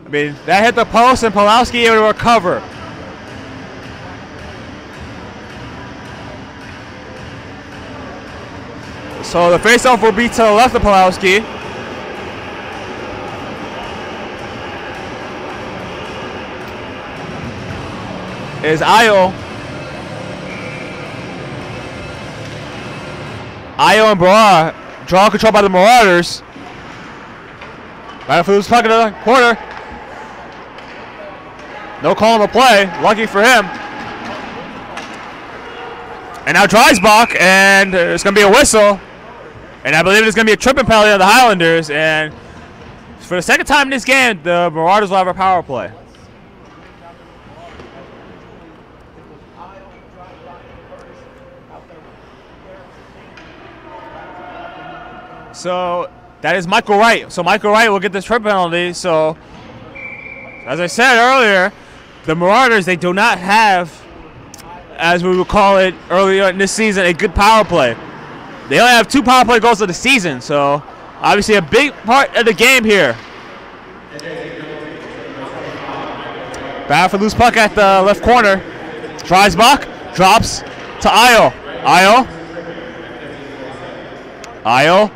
I mean, that hit the post and Pulowski able to recover. So the faceoff will be to the left of Pulowski. Is Ayo. Ayo and Barra draw control by the Marauders. Right for loose puck in the corner. No call on the play. Lucky for him. And now Dreisbach, and there's going to be a whistle. And I believe there's going to be a tripping penalty on the Highlanders. And for the second time in this game, the Marauders will have a power play. So that is Michael Wright. So Michael Wright will get this trip penalty. So as I said earlier, the Marauders, they do not have, as we would call it earlier in this season, a good power play. They only have 2 power play goals of the season. So obviously a big part of the game here. Battle for loose puck at the left corner. Dreisbach drops to Ayo. Ayo.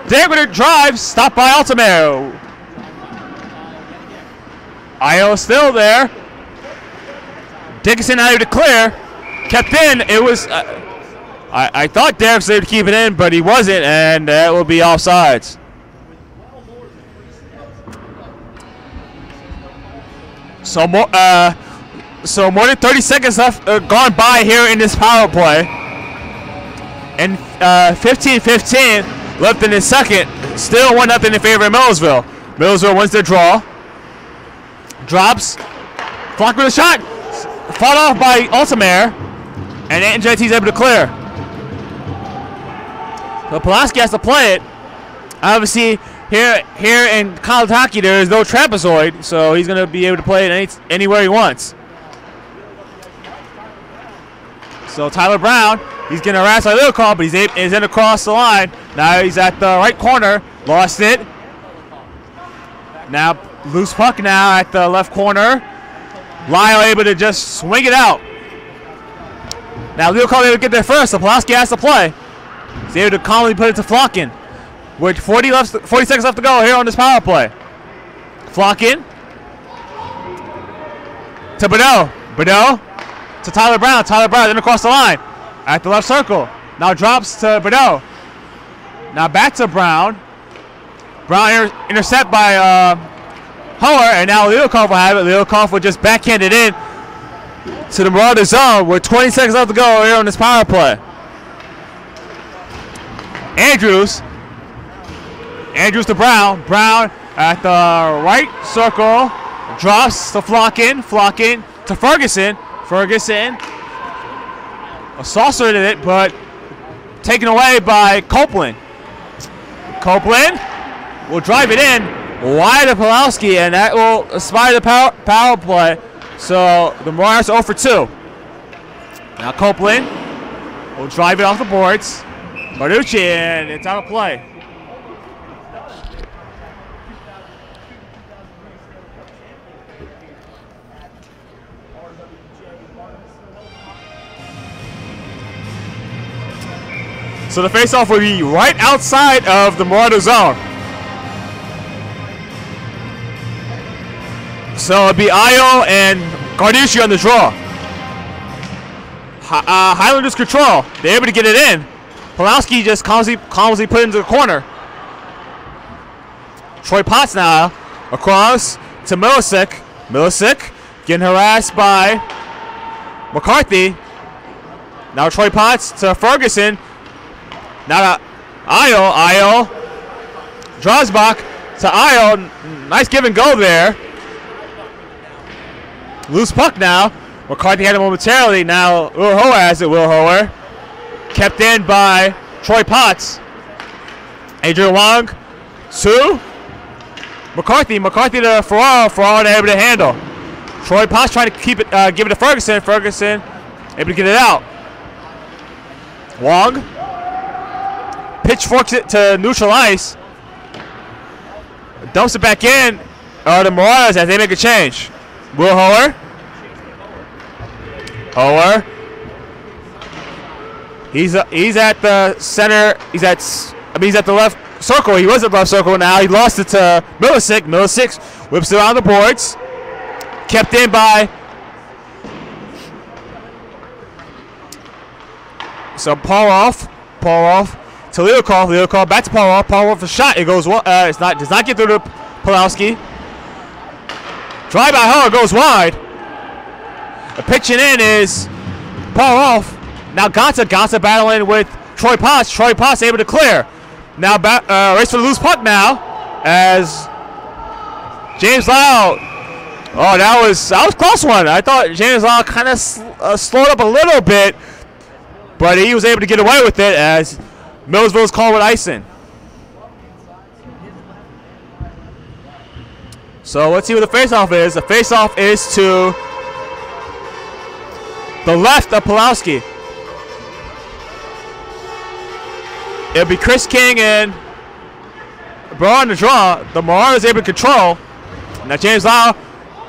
Dagger drives, stopped by Altamero. Ayo still there. Dickinson out of the clear. Kept in. It was. I thought Derek said to keep it in, but he wasn't, and that will be offsides. So more than 30 seconds left gone by here in this power play, and 15-15. Left in his second, still 1-0 in favor of Millersville. Millersville wins their draw. Drops. Flock with a shot. Fought off by Altamere. And NJIT is able to clear. So Pulaski has to play it. Obviously, here in college hockey, there is no trapezoid, so he's going to be able to play it anywhere he wants. So Tyler Brown, he's getting harassed by Lilikov, but he's in across the line. Now he's at the right corner. Lost it. Now loose puck now at the left corner. Lyle able to just swing it out. Now Lilikov able to get there first, so Pulaski has to play. He's able to calmly put it to Flockin. With 40 seconds left to go here on this power play. Flockin. To Bedeau. To Tyler Brown. Tyler Brown then across the line. At the left circle. Now drops to Bedeau. Now back to Brown. Brown intercept by Hoer. And now Lilikov will have it. Lilikov will just backhand it in to the Marauder zone with 20 seconds left to go here on this power play. Andrews to Brown. Brown at the right circle. Drops to Flockin. Flockin to Ferguson. Ferguson assaulted it, but taken away by Copeland. Copeland will drive it in wide of Pulowski, and that will inspire the power play. So the Marauders 0 for 2. Now Copeland will drive it off the boards. Barducci, and it's out of play. So the faceoff will be right outside of the Marauder zone. So it'll be Ayo and Carducci on the draw. Highlanders control. They're able to get it in. Pulowski just calmly put it into the corner. Troy Potts now across to Milicic. Milicic getting harassed by McCarthy. Now Troy Potts to Ferguson. Now to Ayo. Dreisbach to Ayo. Nice give and go there. Loose puck now. McCarthy had it momentarily. Now Will Hoer has it. Will Hoer kept in by Troy Potts. Adrian Wong to McCarthy. McCarthy to Ferraro. Ferraro able to handle. Troy Potts trying to keep it, give it to Ferguson. Ferguson able to get it out. Wong pitchforks it to neutral ice. Dumps it back in. The Marauders as they make a change. Will Hoer. Hoer. He's at the center. He's at the left circle. He was at the left circle now. He lost it to Millisick. Millisick whips it around the boards. Kept in by. So Paul off to Leokoff. Leokoff back to Paul off. Paul off a shot. It goes. Does not get through to Pulowski. Drive by Hoer goes wide. The pitching in is Paul off. Now Gonta battling with Troy Potts. Troy Potts able to clear. Now race for the loose puck now as James Lau. Oh, that was a close one. I thought James Lau kind of slowed up a little bit, but he was able to get away with it as Millersville is called with icing. So let's see what the faceoff is. The faceoff is to the left of Pulowski. It'll be Chris King and Bro on the draw. The Marauders able to control. Now James Lau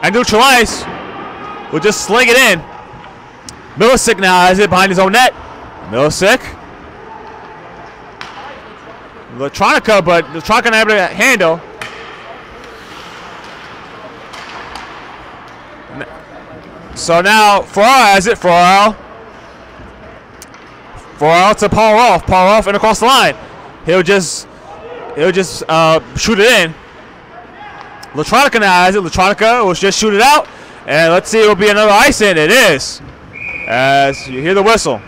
and neutral ice will just sling it in. Millisick now has it behind his own net. Millisick. Electronica, but Electronica not able to handle. So now Ferraro has it. Ferraro to Paul Rolfe. Paul Rolfe and across the line. He'll just shoot it in. Electronica now has it. Electronica will just shoot it out. And let's see, it will be another ice in. It is. As you hear the whistle.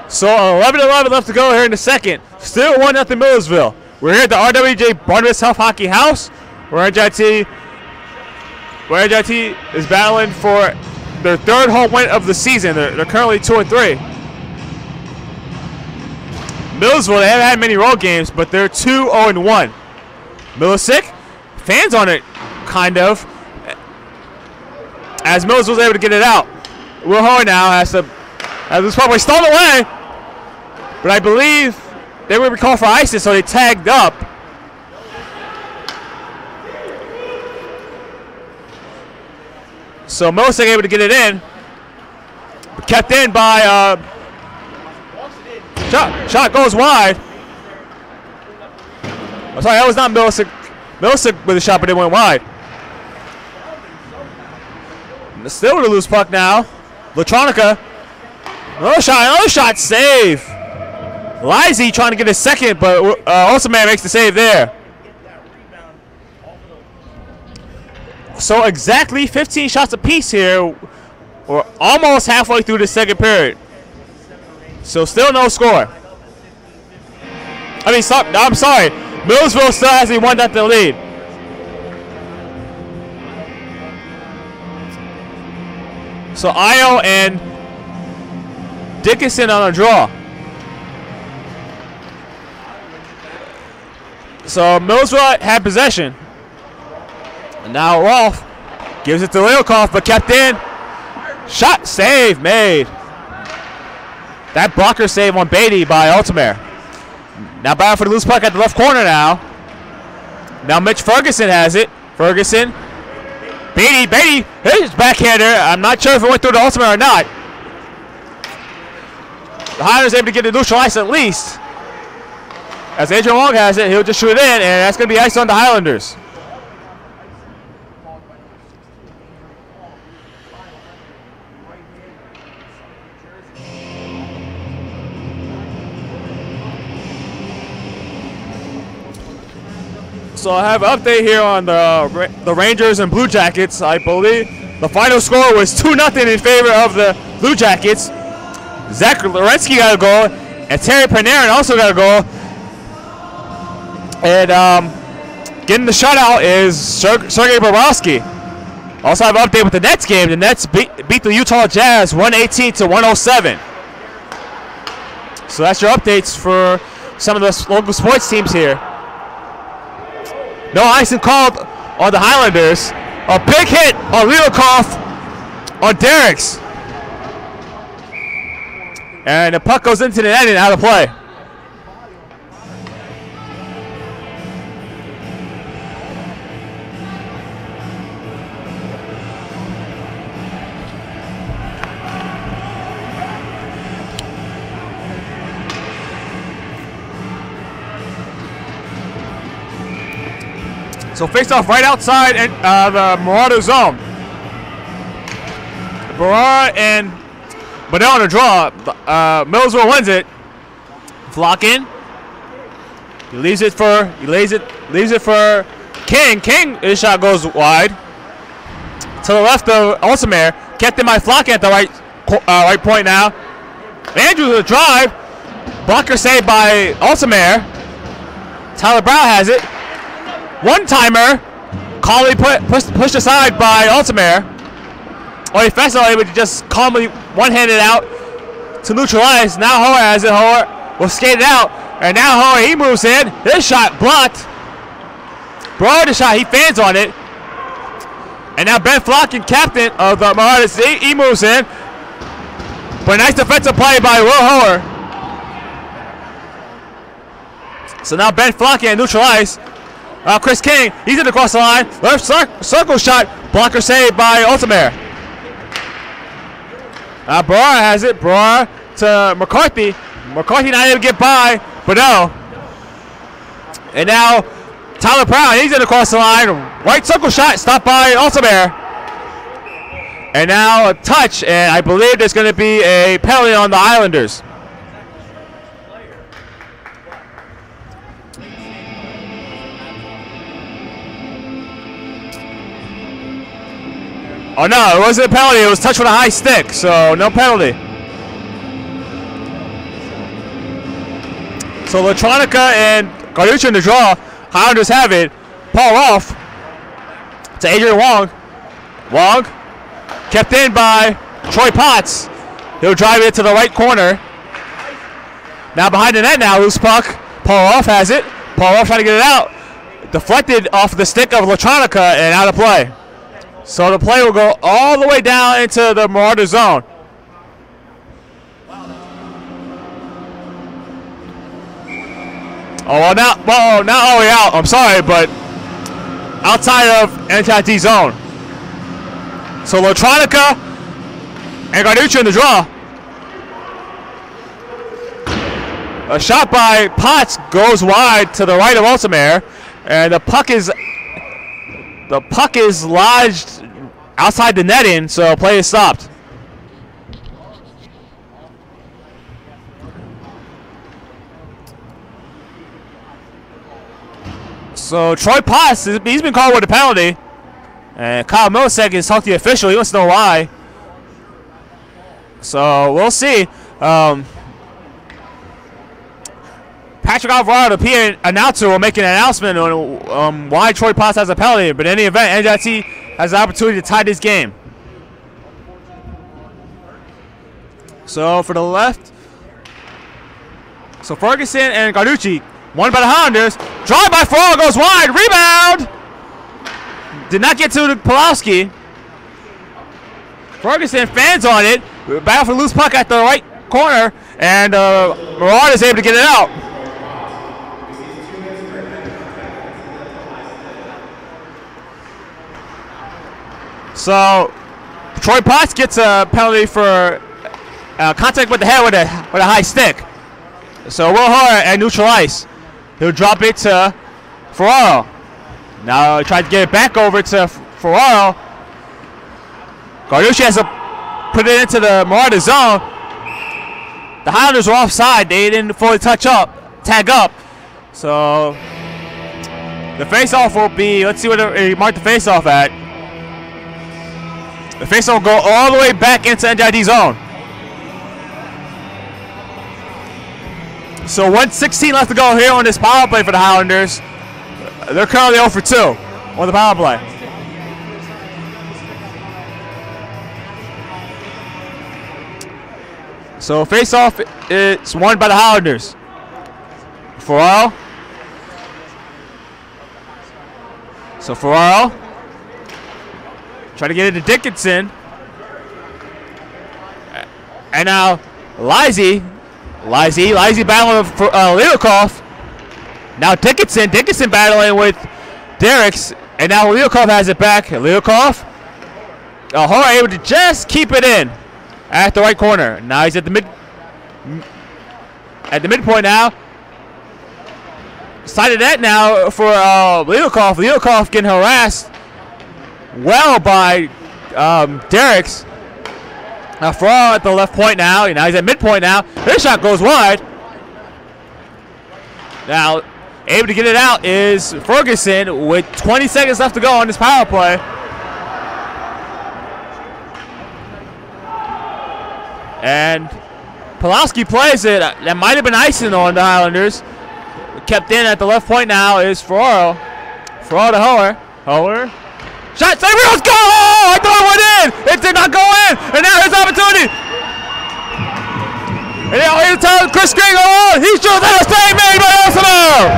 So 11-11 left to go here in the second. Still 1-0 Millersville. We're here at the RWJ Barnabas Health Hockey House, where NJIT is battling for their third home win of the season. They're currently 2-3. Millersville, they haven't had many road games, but they're 2-0-1. Millisick, fans on it, kind of, as Millersville's able to get it out. Will Hoer now has this probably stolen away, but I believe they were called for icing, so they tagged up. So Millisick able to get it in, but kept in by shot goes wide. I'm sorry, that was not Millisick. Millisick with a shot, but it went wide. Still with a loose puck now. Electronica. Another shot, save. Lizzie trying to get a second, but Olsenman makes the save there. So exactly 15 shots apiece here. We're almost halfway through the second period. So still no score. I'm sorry. Millersville still has a 1-0 lead. So Io and Dickinson on a draw. So Millersville had possession. And now Rolfe gives it to Leokoff, but kept in. Shot, save made. That blocker save on Beatty by Altamare. Now battle for the loose puck at the left corner now. Now Mitch Ferguson has it. Ferguson. Beatty, his backhander. I'm not sure if it went through the Altamare or not. The Highlanders able to get the neutral ice at least. As Adrian Wong has it, he'll just shoot it in, and that's going to be ice on the Highlanders. So I have an update here on the Rangers and Blue Jackets. I believe the final score was 2-0 in favor of the Blue Jackets. Zach Lorensky got a goal, and Terry Panarin also got a goal. And getting the shutout is Sergei Bobrovsky. Also have an update with the Nets game. The Nets beat the Utah Jazz 118-107. So that's your updates for some of the local sports teams here. No icing called on the Highlanders. A big hit on Leokoff on Derricks. And the puck goes into the net and out of play. So face off right outside the Marauder zone. Barra and Badell on a draw. Millersville wins it. Flock in. He leaves it for King. King, his shot goes wide. To the left of Altamare. Kept in by Flock at the right point now. Andrews with a drive. Blocker saved by Altamare. Tyler Brown has it. One-timer, calmly pushed aside by Altamare. Or Fessel able to just calmly one-handed out to neutralize. Now Hoa has it. Hoa will skate it out. And now Hoa, he moves in. This shot blocked. Broad the shot, he fans on it. And now Ben Flocken, captain of the Marauders, he moves in. But nice defensive play by Will Hoa. So now Ben Flocken neutralized. Chris King, he's in across the line. Left circle shot. Blocker saved by Altamare. Barra has it. Barra to McCarthy. McCarthy not able to get by Badell. And now Tyler Brown, he's in across the line. Right circle shot, stopped by Altamare. And now a touch, and I believe there's going to be a penalty on the Islanders. Oh no, it wasn't a penalty, it was touch with a high stick, so no penalty. So Latronica and Garducci in the draw. Highlanders have it. Paul off to Adrian Wong. Wong kept in by Troy Potts. He'll drive it to the right corner. Now behind the net now, loose puck. Paul off has it. Paul off trying to get it out. Deflected off the stick of Latronica and out of play. So the play will go all the way down into the Marauder zone. Oh, well, not all the way out. I'm sorry, but outside of NJIT zone. So Latronica and Garducci in the draw. A shot by Potts goes wide to the right of Altamare, and the puck is lodged outside the netting, so play is stopped. So Troy Potts, he's been called with a penalty, and Kyle Millisek has talked to the official. He wants to know why. So we'll see. Patrick Alvarado, the PA announcer, will make an announcement on why Troy Potts has a penalty. But in any event, NJIT has the opportunity to tie this game. So for the left, so Ferguson and Garducci, won by the Highlanders. Drive by Farrell goes wide. Rebound. Did not get to the Pulowski. Ferguson fans on it. Battle for loose puck at the right corner, and Marauder is able to get it out. So Troy Potts gets a penalty for contact with the head with a high stick. So Will Hart at neutral ice. He'll drop it to Ferraro. Now try to get it back over to Ferraro. Garducci has to put it into the Marauder zone. The Highlanders were offside. They didn't fully tag up. So the face-off will be, let's see what he marked the face-off at. The face-off will go all the way back into NJIT zone. So 1:16 left to go here on this power play for the Highlanders. They're currently 0 for 2 on the power play. So face-off is won by the Highlanders. Ferraro. So Ferraro. Try to get it to Dickinson. And now Lizzie battling for Leokov. Now Dickinson battling with Derricks. And now Leokov has it back. Leokov. Hora able to just keep it in at the right corner. Now he's at the midpoint now. Side of net now for Leokov. Leokov getting harassed well by Derricks. Now Ferraro at the left point now. Now he's at midpoint now. His shot goes wide. Now able to get it out is Ferguson with 20 seconds left to go on this power play. And Pulowski plays it. That might have been icing on the Highlanders. Kept in at the left point now is Ferraro. Ferraro to Hoer. Shot, save, let's go! I thought it went in! It did not go in! And now his opportunity! And now here's Chris Green on! He shoots at a save made by Altamare!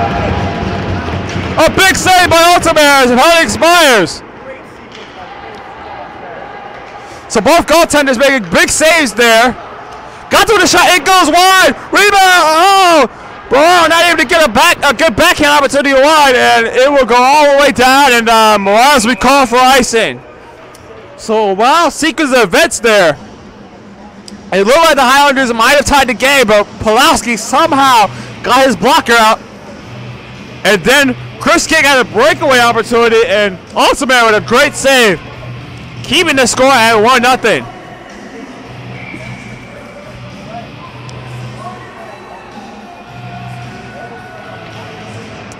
A big save by Altamare as it hardly expires. So both goaltenders making big saves there. Got to the shot, it goes wide! Rebound! Oh! Bro, not able to get a good backhand opportunity wide, and it will go all the way down, and Morales will be called for icing. So, wow, sequence of events there. It looked like the Highlanders might have tied the game, but Pulowski somehow got his blocker out. And then Chris King had a breakaway opportunity, and Altamare with a great save, keeping the score at 1-0.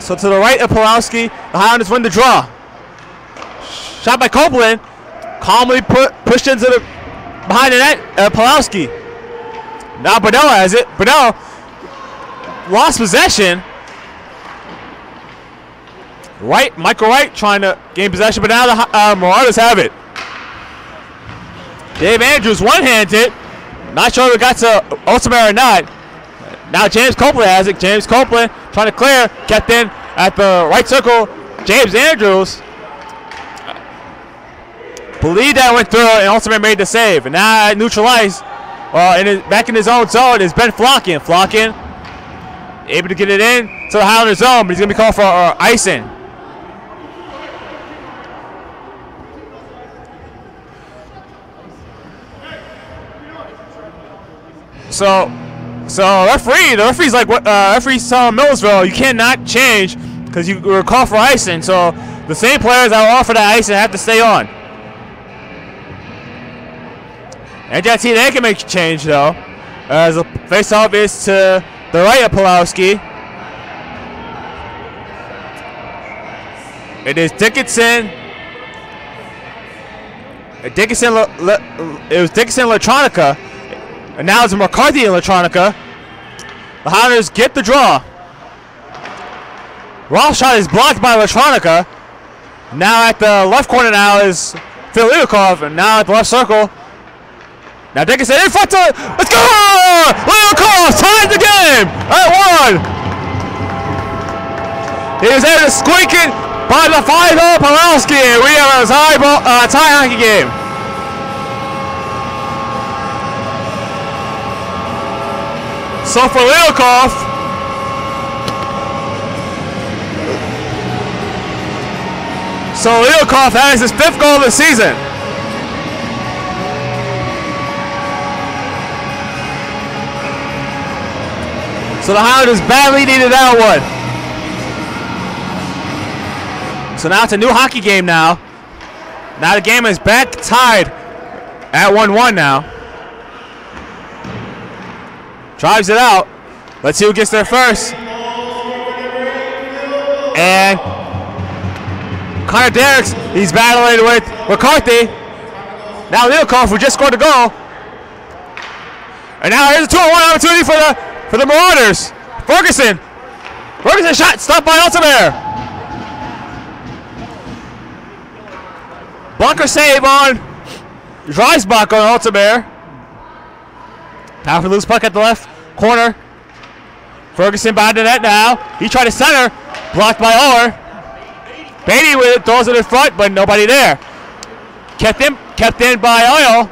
So to the right of Pulowski, the Highlanders win the draw. Shot by Copeland, calmly pushed into the behind the net. Pulowski. Now Bernal has it. Bernal lost possession. Right, Michael Wright trying to gain possession, but now the Marauders have it. Dave Andrews one-handed. Not sure if it got to Altamare or not. Now James Copeland has it. James Copeland trying to clear. Kept in at the right circle. James Andrews. Believe that went through and Altamare made the save. And now neutralized. Back in his own zone is Ben Flockin. Flockin able to get it in to the Highlander zone, but he's going to be called for icing. So the referee's like, what? Referee's telling Millersville, you cannot change because you were called for icing. So the same players that were offered that icing have to stay on. NJIT, they can make a change though, as the face-off is to the right of Pulowski. It is Dickinson. It was Dickinson Electronica. And now it's McCarthy and Electronica. The Highlanders get the draw. Ross shot is blocked by Electronica. Now at the left corner now is Phil Leokov. And now at the left circle. Now Dickinson in front to it. Let's go! Leokov ties the game at 1. He was able to squeak it by the 5-0 Pulowski. We have a tie hockey game. So for Leokov, has his 5th goal of the season. So the Highlanders badly needed that one. So now it's a new hockey game now. Now the game is back tied at 1-1 now. Drives it out. Let's see who gets there first. And Connor Derricks, he's battling with McCarthy. Now Leokov, who just scored a goal. And now here's a 2-on-1 opportunity for the Marauders. Ferguson shot, stopped by Altamare. Bunker save on Dreisbach on Altamare. Now for loose puck at the left corner. Ferguson behind the net now. He tried to center. Blocked by Ower. Beatty with it, throws it in front, but nobody there. Kept in by Oil.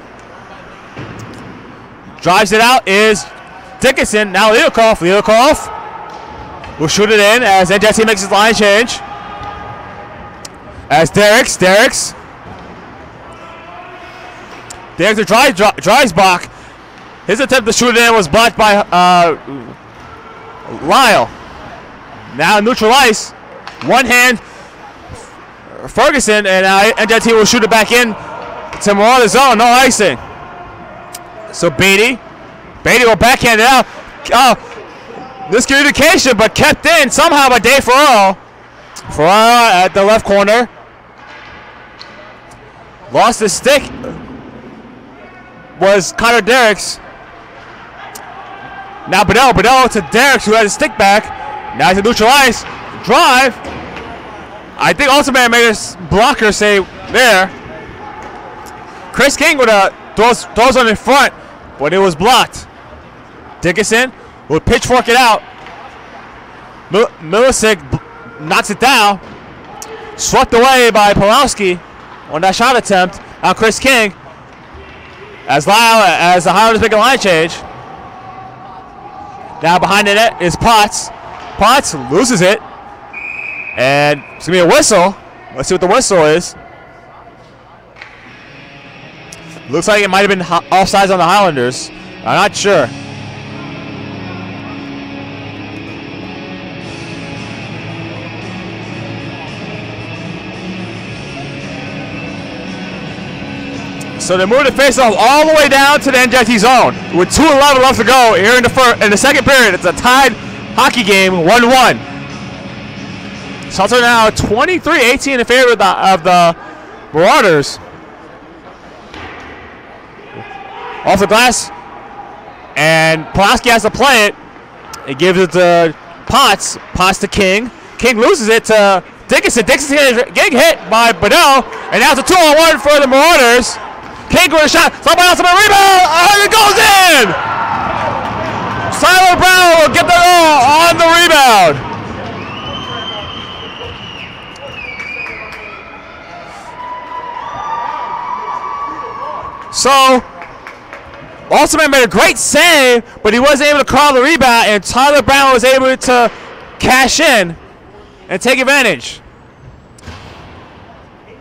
Drives it out is Dickinson. Now Leokoff. Leokoff will shoot it in as NJIT makes his line change. As Derricks to Dreisbach. His attempt to shoot it in was blocked by Lyle. Now neutral ice. One hand Ferguson, and NJIT will shoot it back in to Marauders zone. No icing. So Beatty will backhand it out. Miscommunication, but kept in somehow by Dave Ferraro. Ferraro at the left corner. Lost his stick. Was Connor Derricks. Now Bedell to Derricks, who has his stick back. Now he's a neutral ice. Drive. I think Ultimate made his blocker say there. Chris King with a throws on in front, but it was blocked. Dickinson will pitchfork it out. Milicic knocks it down. Swept away by Pulowski on that shot attempt. Now Chris King. As the Highlanders make a line change. Now behind the net is Potts. Potts loses it. And it's going to be a whistle. Let's see what the whistle is. Looks like it might have been offsides on the Highlanders. I'm not sure. So they move the face-off all the way down to the NJIT zone with 2:11 left to go here in the second period. It's a tied hockey game, 1-1. Shots are now 23-18 in favor of the Marauders. Off the glass, and Pulaski has to play it. He gives it to Potts. Potts to King. King loses it to Dickinson. Dickinson getting hit by Bedell, and now it's a 2-on-1 for the Marauders. King with a shot. Somebody else on a rebound. Oh, it goes in. Tyler Brown will get the goal on the rebound. So, Ultimate made a great save, but he wasn't able to call the rebound, and Tyler Brown was able to cash in and take advantage.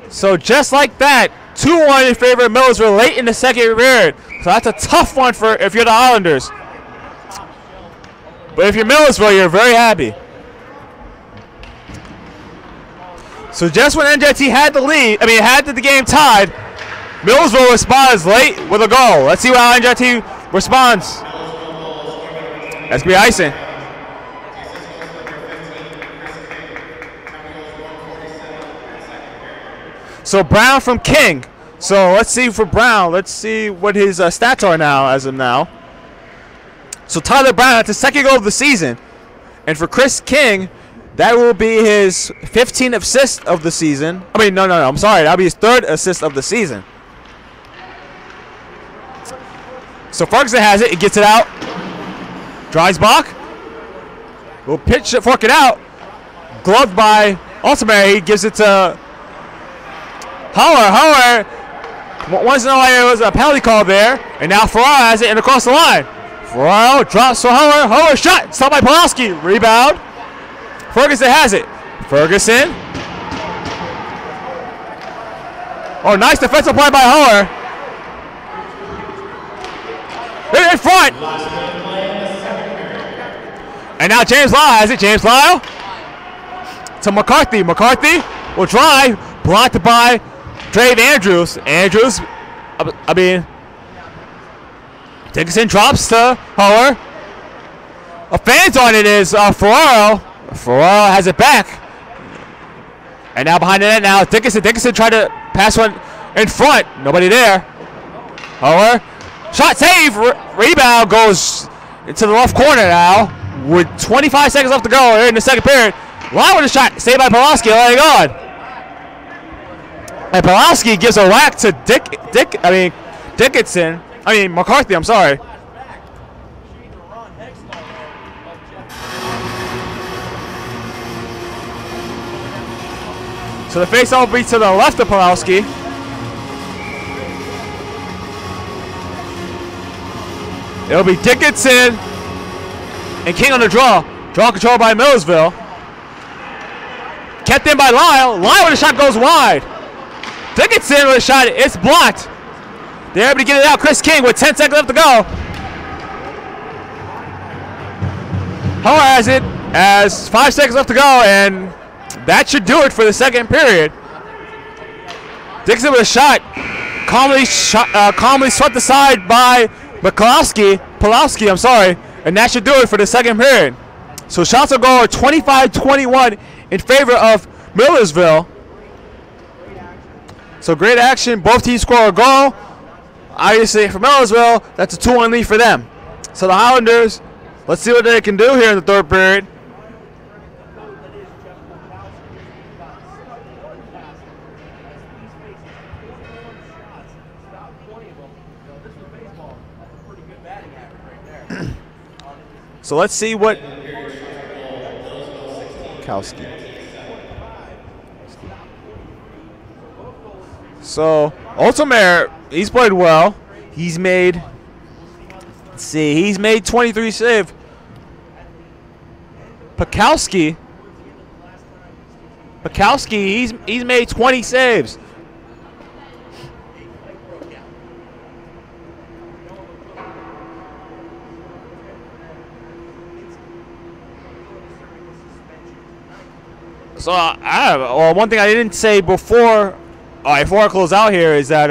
So just like that, 2-1 in favor of Millersville late in the second period. So that's a tough one for if you're the Highlanders. But if you're Millersville, you're very happy. So just when NJIT had the lead, had the game tied, Millersville responds late with a goal. Let's see how NJIT responds. That's going to be icing. So Brown from King. So let's see for Brown. Let's see what his stats are now as of now. So Tyler Brown, that's his second goal of the season. And for Chris King, that will be his 15th assist of the season. No, I'm sorry. That'll be his third assist of the season. So Ferguson has it. He gets it out. Dreisbach will pitch it, fork it out. Gloved by Ultimate. He gives it to Hauer. Wants to know why there was a penalty call there. And now Ferraro has it and across the line. Ferraro drops to Hauer. Hauer shot. Stopped by Pulaski. Rebound. Ferguson has it. Ferguson. Oh, nice defensive play by Hauer. In front. And now James Lyle has it. James Lyle to McCarthy. McCarthy will drive. Blocked by Dave Andrews. Dickinson drops to Hauer. A fans on it is Ferraro. Ferraro has it back. And now behind the net now, Dickinson. Dickinson tried to pass one in front. Nobody there. Hauer. Shot save. Rebound goes into the left corner now. With 25 seconds left to go here in the second period. Lyle with a shot. Saved by Pulaski. Letting on. And Pulaski gives a whack to McCarthy, I'm sorry. So the faceoff will be to the left of Pulowski. It'll be Dickinson and King on the draw. Draw control by Millersville. Kept in by Lyle. Lyle with a shot goes wide. Dickinson with a shot. It's blocked. They're able to get it out. Chris King with 10 seconds left to go. Hull has it as 5 seconds left to go, and that should do it for the second period. Dixon with a shot. Calmly swept aside by Pulowski, I'm sorry, and that should do it for the second period. So shots on goal are 25-21 in favor of Millersville. So great action. Both teams score a goal. Obviously for Millersville, that's a 2-1 lead for them. So the Highlanders, let's see what they can do here in the third period. So let's see what Kowski. So Altomare, he's played well. He's made, let's see, he's made 23 saves. Pakowski, he's made 20 saves. So one thing I didn't say before I close out here is that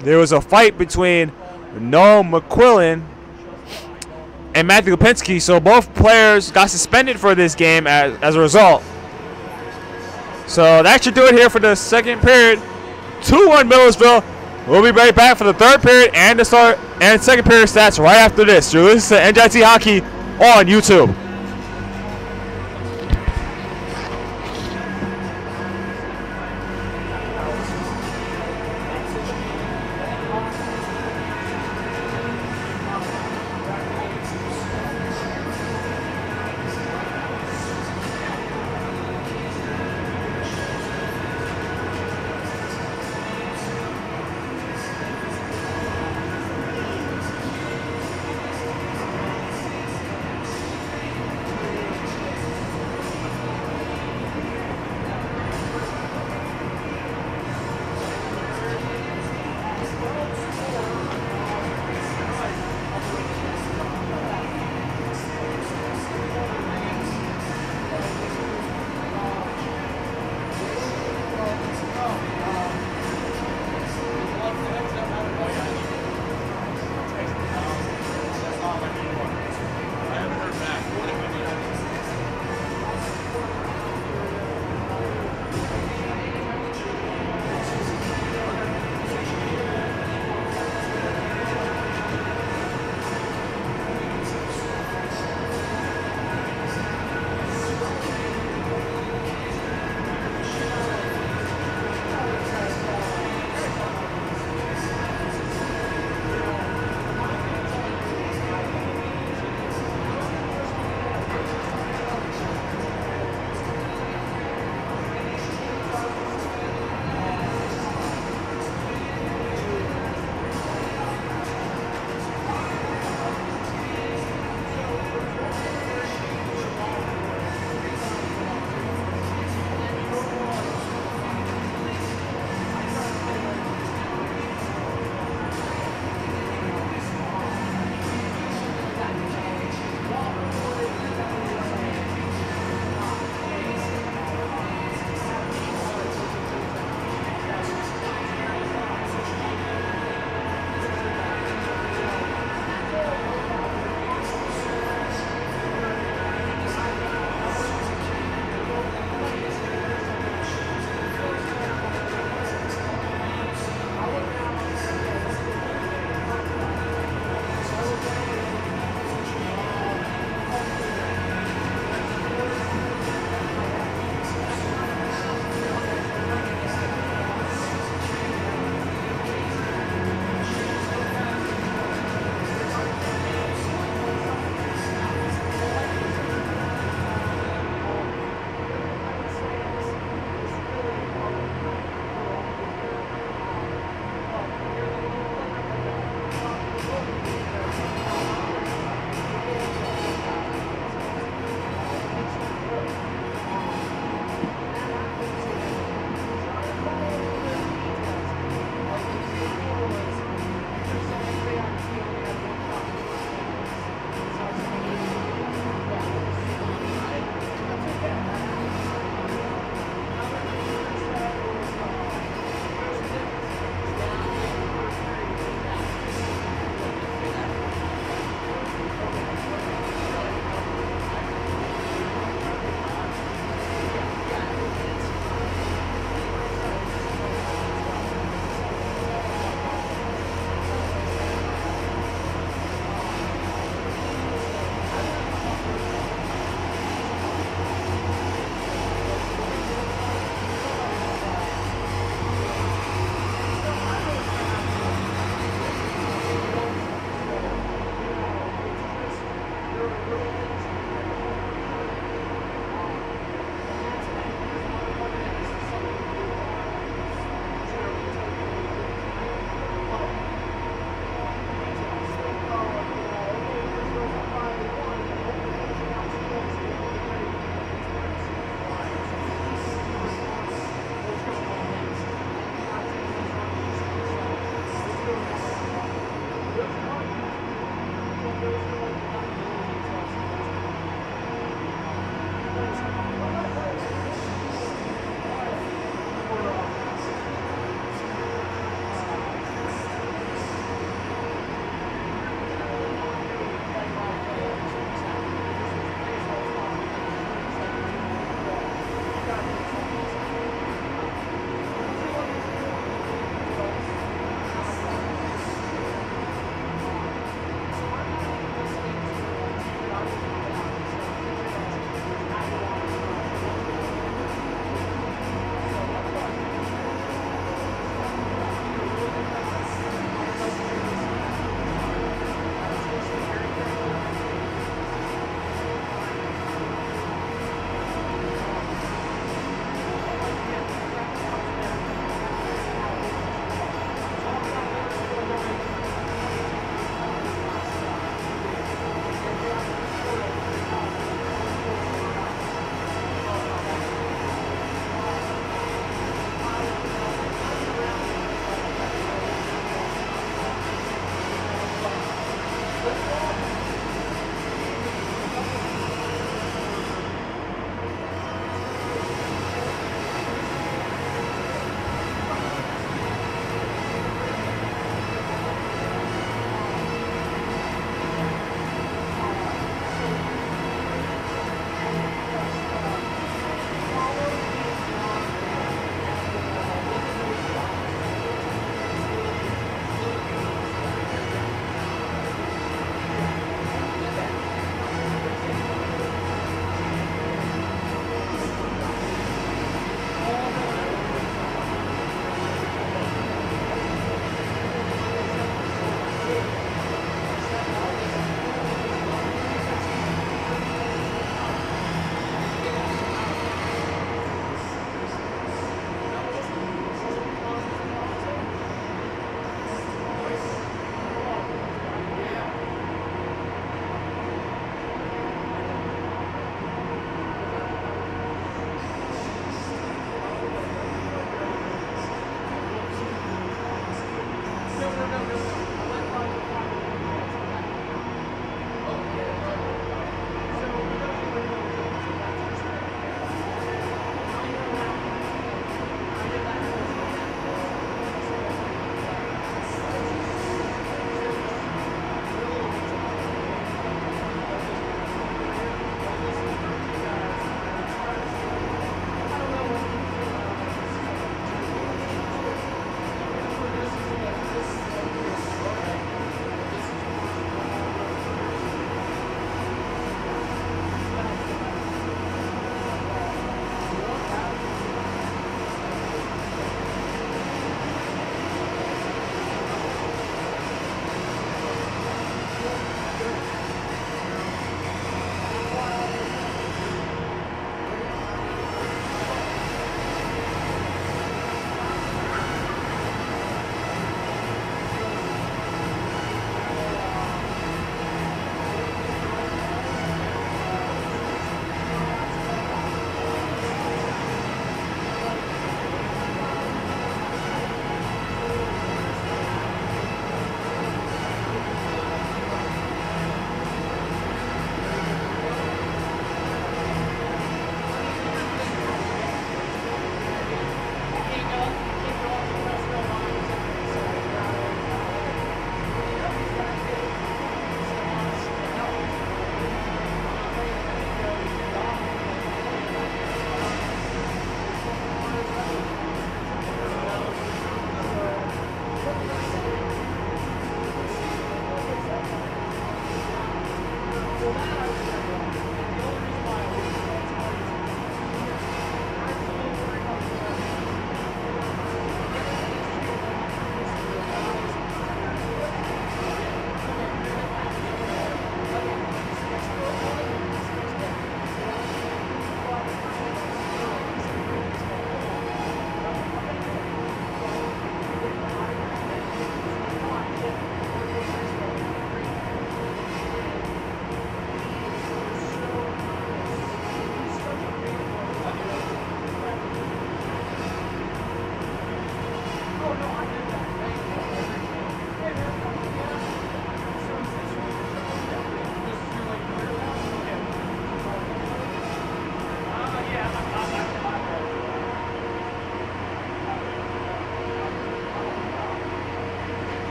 there was a fight between Noah McQuillan and Matthew Lipinski. So both players got suspended for this game as a result. So that should do it here for the second period. 2-1 Millersville. We'll be right back for the third period and the start and second period stats right after this. You're listening to NJIT Hockey on YouTube.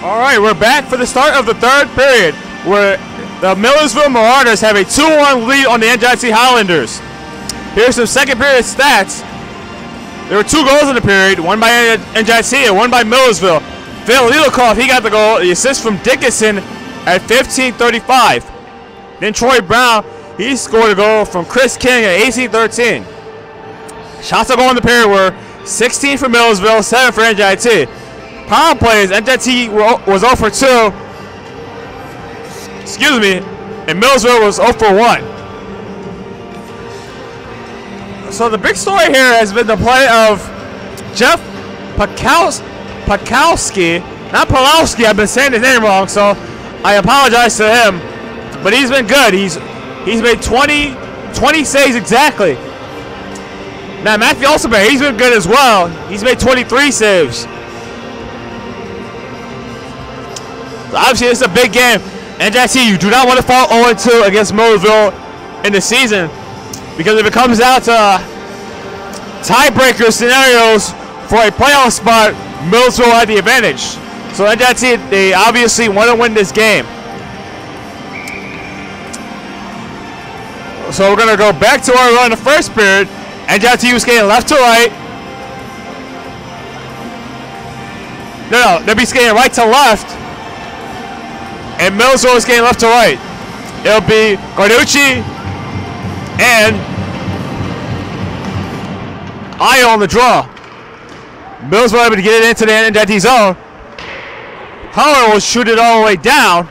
All right, we're back for the start of the third period, where the Millersville Marauders have a 2-1 lead on the NJIT Highlanders. Here's some second period stats. There were 2 goals in the period, one by NJIT and one by Millersville. Phil Lilikoff, he got the goal. The assist from Dickinson at 15:35. Then Troy Brown, he scored a goal from Chris King at 18:13. Shots on goal in the period were 16 for Millersville, 7 for NJIT. Power plays, NJIT was 0 for 2. Excuse me, and Millersville was 0 for 1. So the big story here has been the play of Jeff Pakowski. Not Pulowski, I've been saying his name wrong, so I apologize to him. But he's been good. He's made 20 saves exactly. Now Matthew Olsenberg, he's been good as well. He's made 23 saves. So obviously this is a big game. NJIT, you do not want to fall 0-2 against Millersville in the season, because if it comes down to tiebreaker scenarios for a playoff spot, Millersville had the advantage. So NJIT, they obviously want to win this game. So we're going to go back to where we were in the first period. NJIT was skating left to right. No, they'll be skating right to left. And Millersville is skating left to right. It'll be Garducci and Ayo on the draw. Millersville able to get it into the NJIT zone. Howard will shoot it all the way down.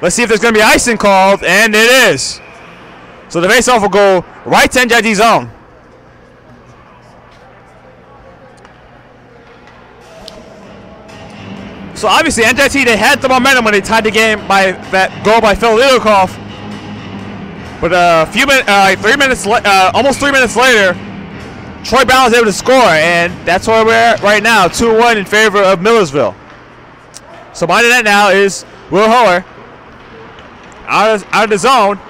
Let's see if there's going to be icing called, and it is. So the faceoff will go right to NJIT zone. So obviously NJIT, they had the momentum when they tied the game by that goal by Phil Lilikoff. But almost 3 minutes later, Troy Brown was able to score, and that's where we're at right now, 2-1 in favor of Millersville. So behind the net now is Will Hoer, out of the zone.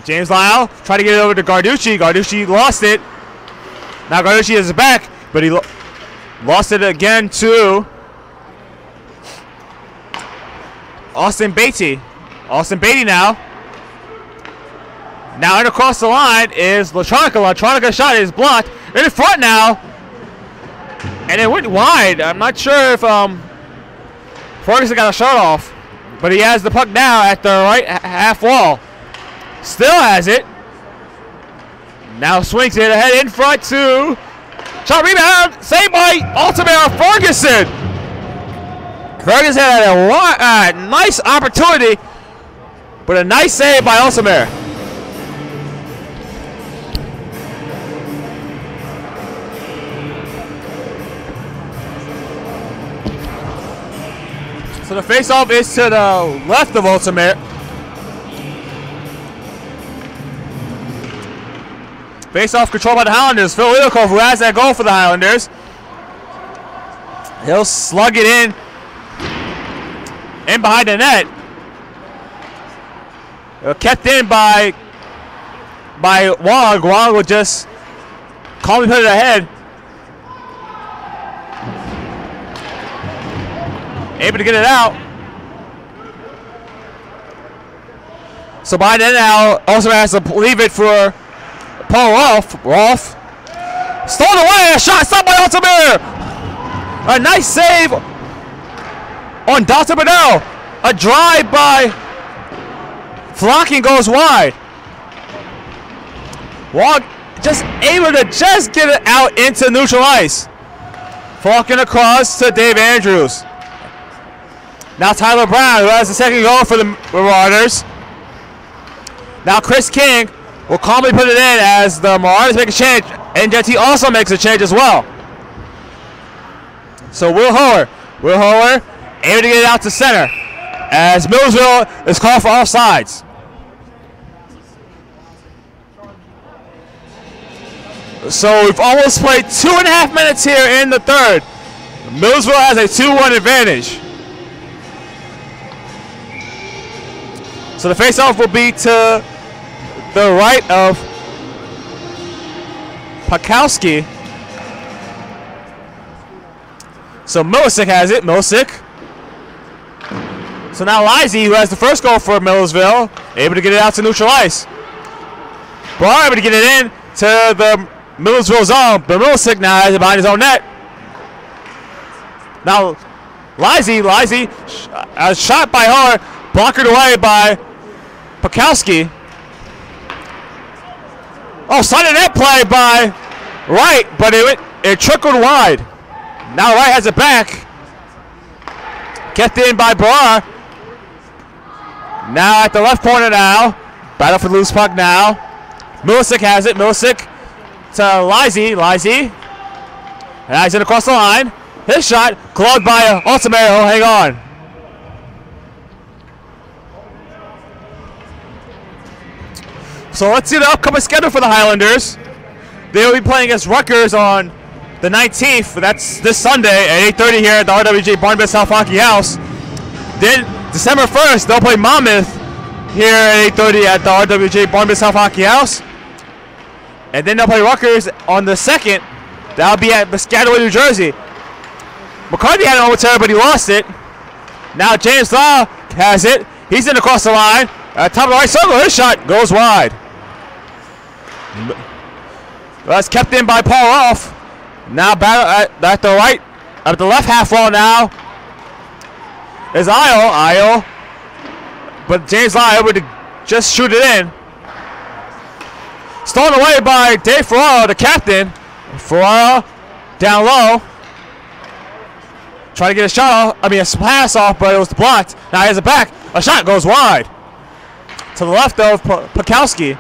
James Lyle tried to get it over to Garducci. Garducci lost it. Now Garducci is back, but he lost it again to Austin Beatty. Austin Beatty now. Now in across the line is Latronica. Latronica's shot is blocked. In front now. And it went wide. I'm not sure if Ferguson got a shot off. But he has the puck now at the right half wall. Still has it. Now swings it ahead in front to shot rebound. Saved by Altamira Ferguson. Ferguson had a nice opportunity, but a nice save by Altamira. So the face-off is to the left of Altamira. Face-off controlled by the Highlanders. Phil Lilikoff, who has that goal for the Highlanders. He'll slug it in behind the net. Kept in by Wong. Wong will just calmly put it ahead. Able to get it out. So behind the net now, also has to leave it for Paul Rolfe. Rolfe stolen away. A shot stopped by Altamira. A nice save on Dalton Bedell. A drive by Flocking goes wide. Wong just able to just get it out into neutral ice. Flocking across to Dave Andrews. Now Tyler Brown, who has the second goal for the Marauders. Now Chris King will calmly put it in as the Marauders make a change. NJIT also makes a change as well. So Will Hoer able to get it out to center as Millersville is called for offsides. So we've almost played 2.5 minutes here in the third. Millersville has a 2-1 advantage. So the faceoff will be to the right of Pakowski. So Millersick has it. Millersick. So now Lizzie, who has the first goal for Millersville, able to get it out to neutral ice. Barr able to get it in to the Millersville zone, but Millersick now has it behind his own net. Now Lizzie, a shot by her, blockered away by Pakowski. Oh, side of net play by Wright, but it trickled wide. Now Wright has it back. Kept in by Barr. Now at the left corner now. Battle for the loose puck now. Millersick has it. Millersick to Lizzie. And he's in across the line. His shot, clogged by Altamero. Hang on. So let's see the upcoming schedule for the Highlanders. They will be playing against Rutgers on the 19th. That's this Sunday at 8:30 here at the RWJ Barnabas Health Hockey House. Then December 1st, they'll play Monmouth here at 8:30 at the RWJ Barnabas Health Hockey House. And then they'll play Rutgers on the 2nd. That'll be at Piscataway, New Jersey. McCarthy had an overturn, but he lost it. Now James Law has it. He's in across the line. At top of the right circle, his shot goes wide. That's kept in by Paul Rolfe. Now battle at the right, at the left half wall now is Isle. But James Law able to just shoot it in. Stolen away by Dave Ferraro, the captain. Ferraro down low. Trying to get a shot off, a pass off, but it was blocked. Now he has it back. A shot goes wide. To the left of Pakowski.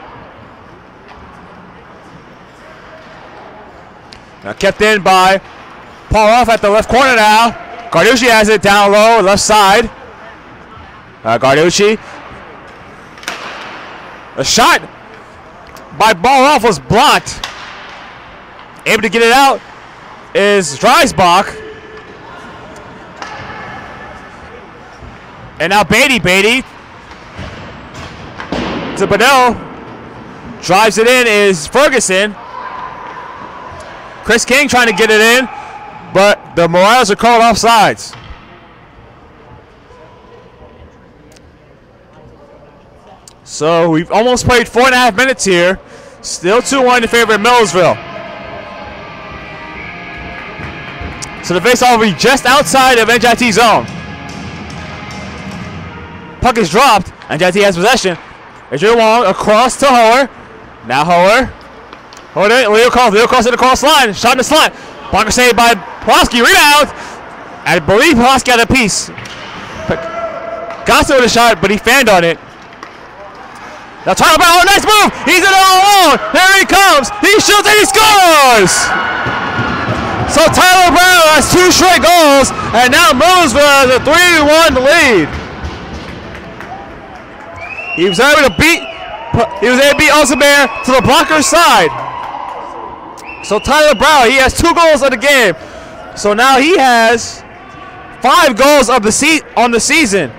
Now kept in by Paul Rolfe at the left corner now. Garducci has it down low, left side. Garducci. A shot by Paul Rolfe was blocked. Able to get it out is Dreisbach. And now Beatty to Bedell. Drives it in is Ferguson. Chris King trying to get it in, but the Morales are called offsides. So we've almost played 4.5 minutes here. Still 2-1 in favor of Millersville. So the faceoff will be just outside of NJIT zone. Puck is dropped. NJIT has possession. Adrian Wong across to Hoer. Now Hoer. Leo calls it across line. Shot in the slot. Blocker saved by Pulaski. Rebound. I believe Pulaski got a piece. Got with a shot, but he fanned on it. Now Tyler Brown, nice move. He's in all alone. There he comes. He shoots and he scores. So Tyler Brown has 2 straight goals, and now Millersville has a 3-1 lead. He was able to beat Altamere to the blocker's side. So Tyler Brown, he has 2 goals of the game. So now he has 5 goals of the on the season.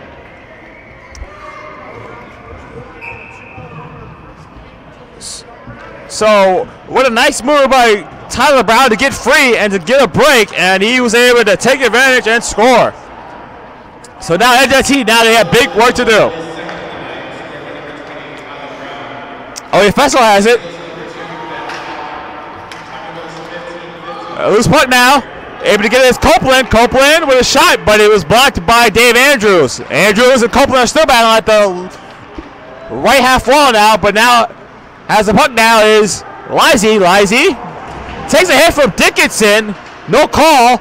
So what a nice move by Tyler Brown to get free and to get a break, and he was able to take advantage and score. So now NJIT, now they have big work to do. Oh, Fessel has it. Loose puck now. Able to get it as Copeland. Copeland with a shot, but it was blocked by Dave Andrews. Andrews and Copeland are still battling at the right half wall now, but now has the puck now is Lizzie. Lizzie takes a hit from Dickinson. No call.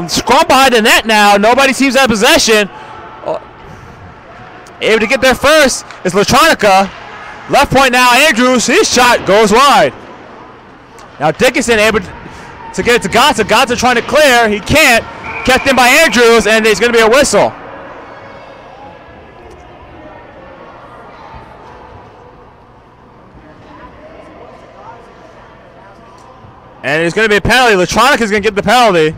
Scrum behind the net now. Nobody seems to have possession. Able to get there first is Latronica. Left point now, Andrews. His shot goes wide. Now Dickinson able to get it to Gatza. Gatza trying to clear. He can't. Kept in by Andrews, and there's going to be a whistle. And there's going to be a penalty. Latronica is going to get the penalty.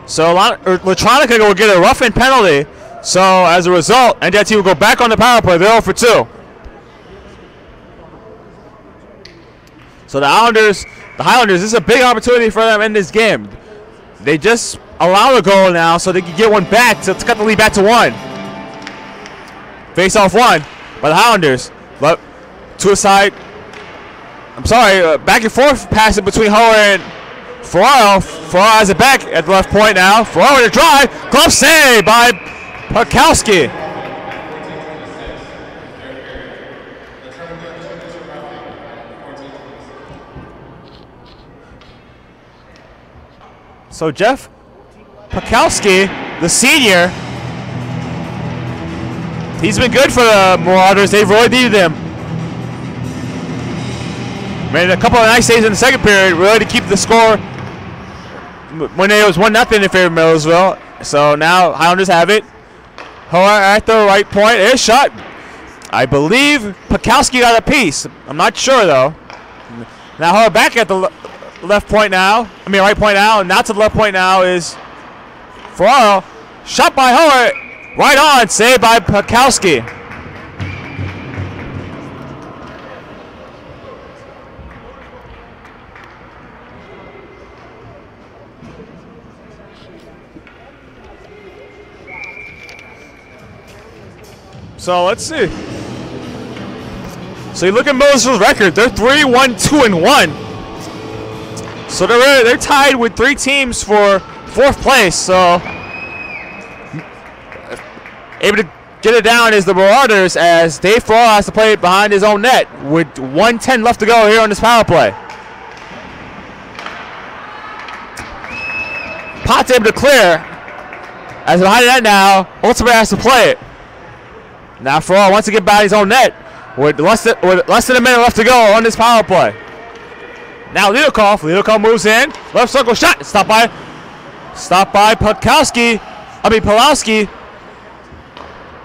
So Latronica will get a rough-in penalty. So as a result, NJIT will go back on the power play. They're 0 for 2. So the Highlanders, this is a big opportunity for them in this game. They just allow a goal now so they can get one back to cut the lead back to 1. Face off 1 by the Highlanders. But to a side. I'm sorry, back and forth passing between Hoer and Ferraro. Ferraro has it back at the left point now. Ferraro with a drive. Glove save by Pakowski. So Jeff Pakowski, the senior, he's been good for the Marauders. They've really needed him. Made a couple of nice saves in the second period, really to keep the score when it was 1-0 in favor of Millersville. So now Highlanders have it. Hoer at the right point. His shot. I believe Pakowski got a piece. I'm not sure though. Now Hoer back at the left point now. Right point now. And now to the left point now is Ferraro. Shot by Hoer. Right on. Saved by Pakowski. So let's see. So you look at Millersville's record. They're 3-1-2-1. So they're tied with 3 teams for 4th place. So able to get it down is the Marauders, as Dave Ferraro has to play behind his own net with 1:10 left to go here on this power play. Potts able to clear. As behind the net now, Ultimate has to play it. Now Ferraro wants to get back his own net with less than a minute left to go on this power play. Now Lidokov moves in. Left circle shot. Stopped by Pakowski. Pulowski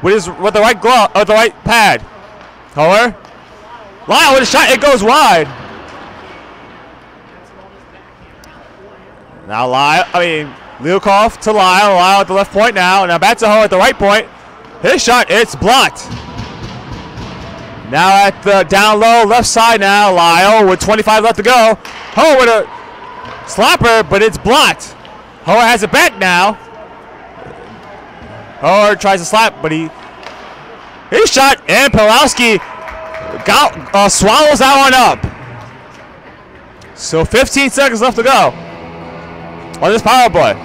with the right glove or the right pad. Hoer. Lyle with a shot. It goes wide. Now Lidokov to Lyle. Lyle at the left point now. Now back to Hoer at the right point. His shot, it's blocked. Now at the down low left side now, Lyle with 25 left to go. Hoer with a slapper, but it's blocked. Hoer has it back now. Hoer tries to slap, but his shot, and Pulowski swallows that one up. So 15 seconds left to go on this power play.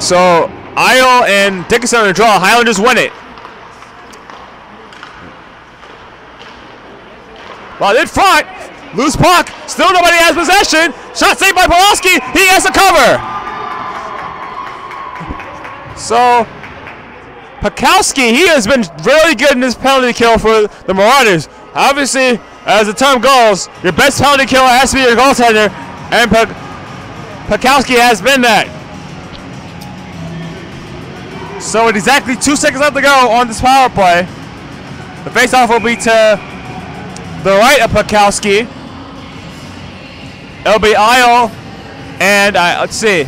So Isle and Dickinson on the draw. Highlanders win it. Well, in front, loose puck. Still nobody has possession. Shot saved by Pulowski. He has to cover. So Pakowski, he has been really good in this penalty kill for the Marauders. Obviously, as the term goes, your best penalty kill has to be your goaltender, and Pakowski has been that. So with exactly 2 seconds left to go on this power play, the faceoff will be to the right of Pakowski. It'll be Isle, and let's see,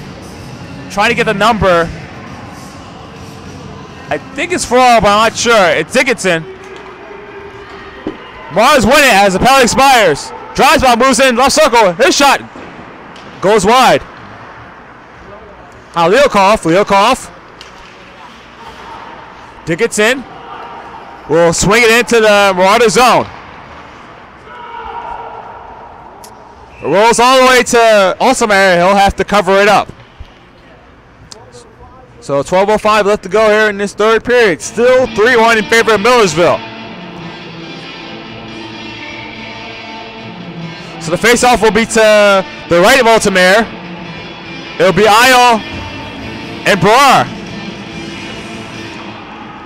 trying to get the number. I think it's Ferraro, but I'm not sure. It's Dickinson. Mars win it as the penalty expires. Drives by, moves in, left circle. His shot goes wide. Leokov. Dickinson will swing it into the Marauder zone. It rolls all the way to Ultimate. He'll have to cover it up. So 12:05 left to go here in this third period. Still 3-1 in favor of Millersville. So the faceoff will be to the right of Ultimate. It'll be Isle and Brar.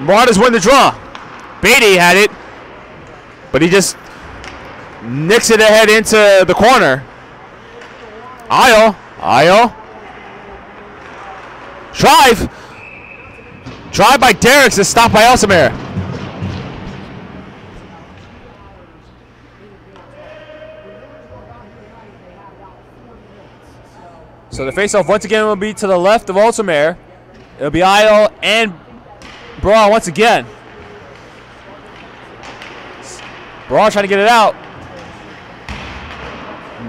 Marauders win the draw. Beatty had it, but he just nicks it ahead into the corner. Isle. Drive by Derricks is stopped by Elsamere. So the faceoff once again will be to the left of Altamare. It'll be Io and Brawl once again. Brawl trying to get it out.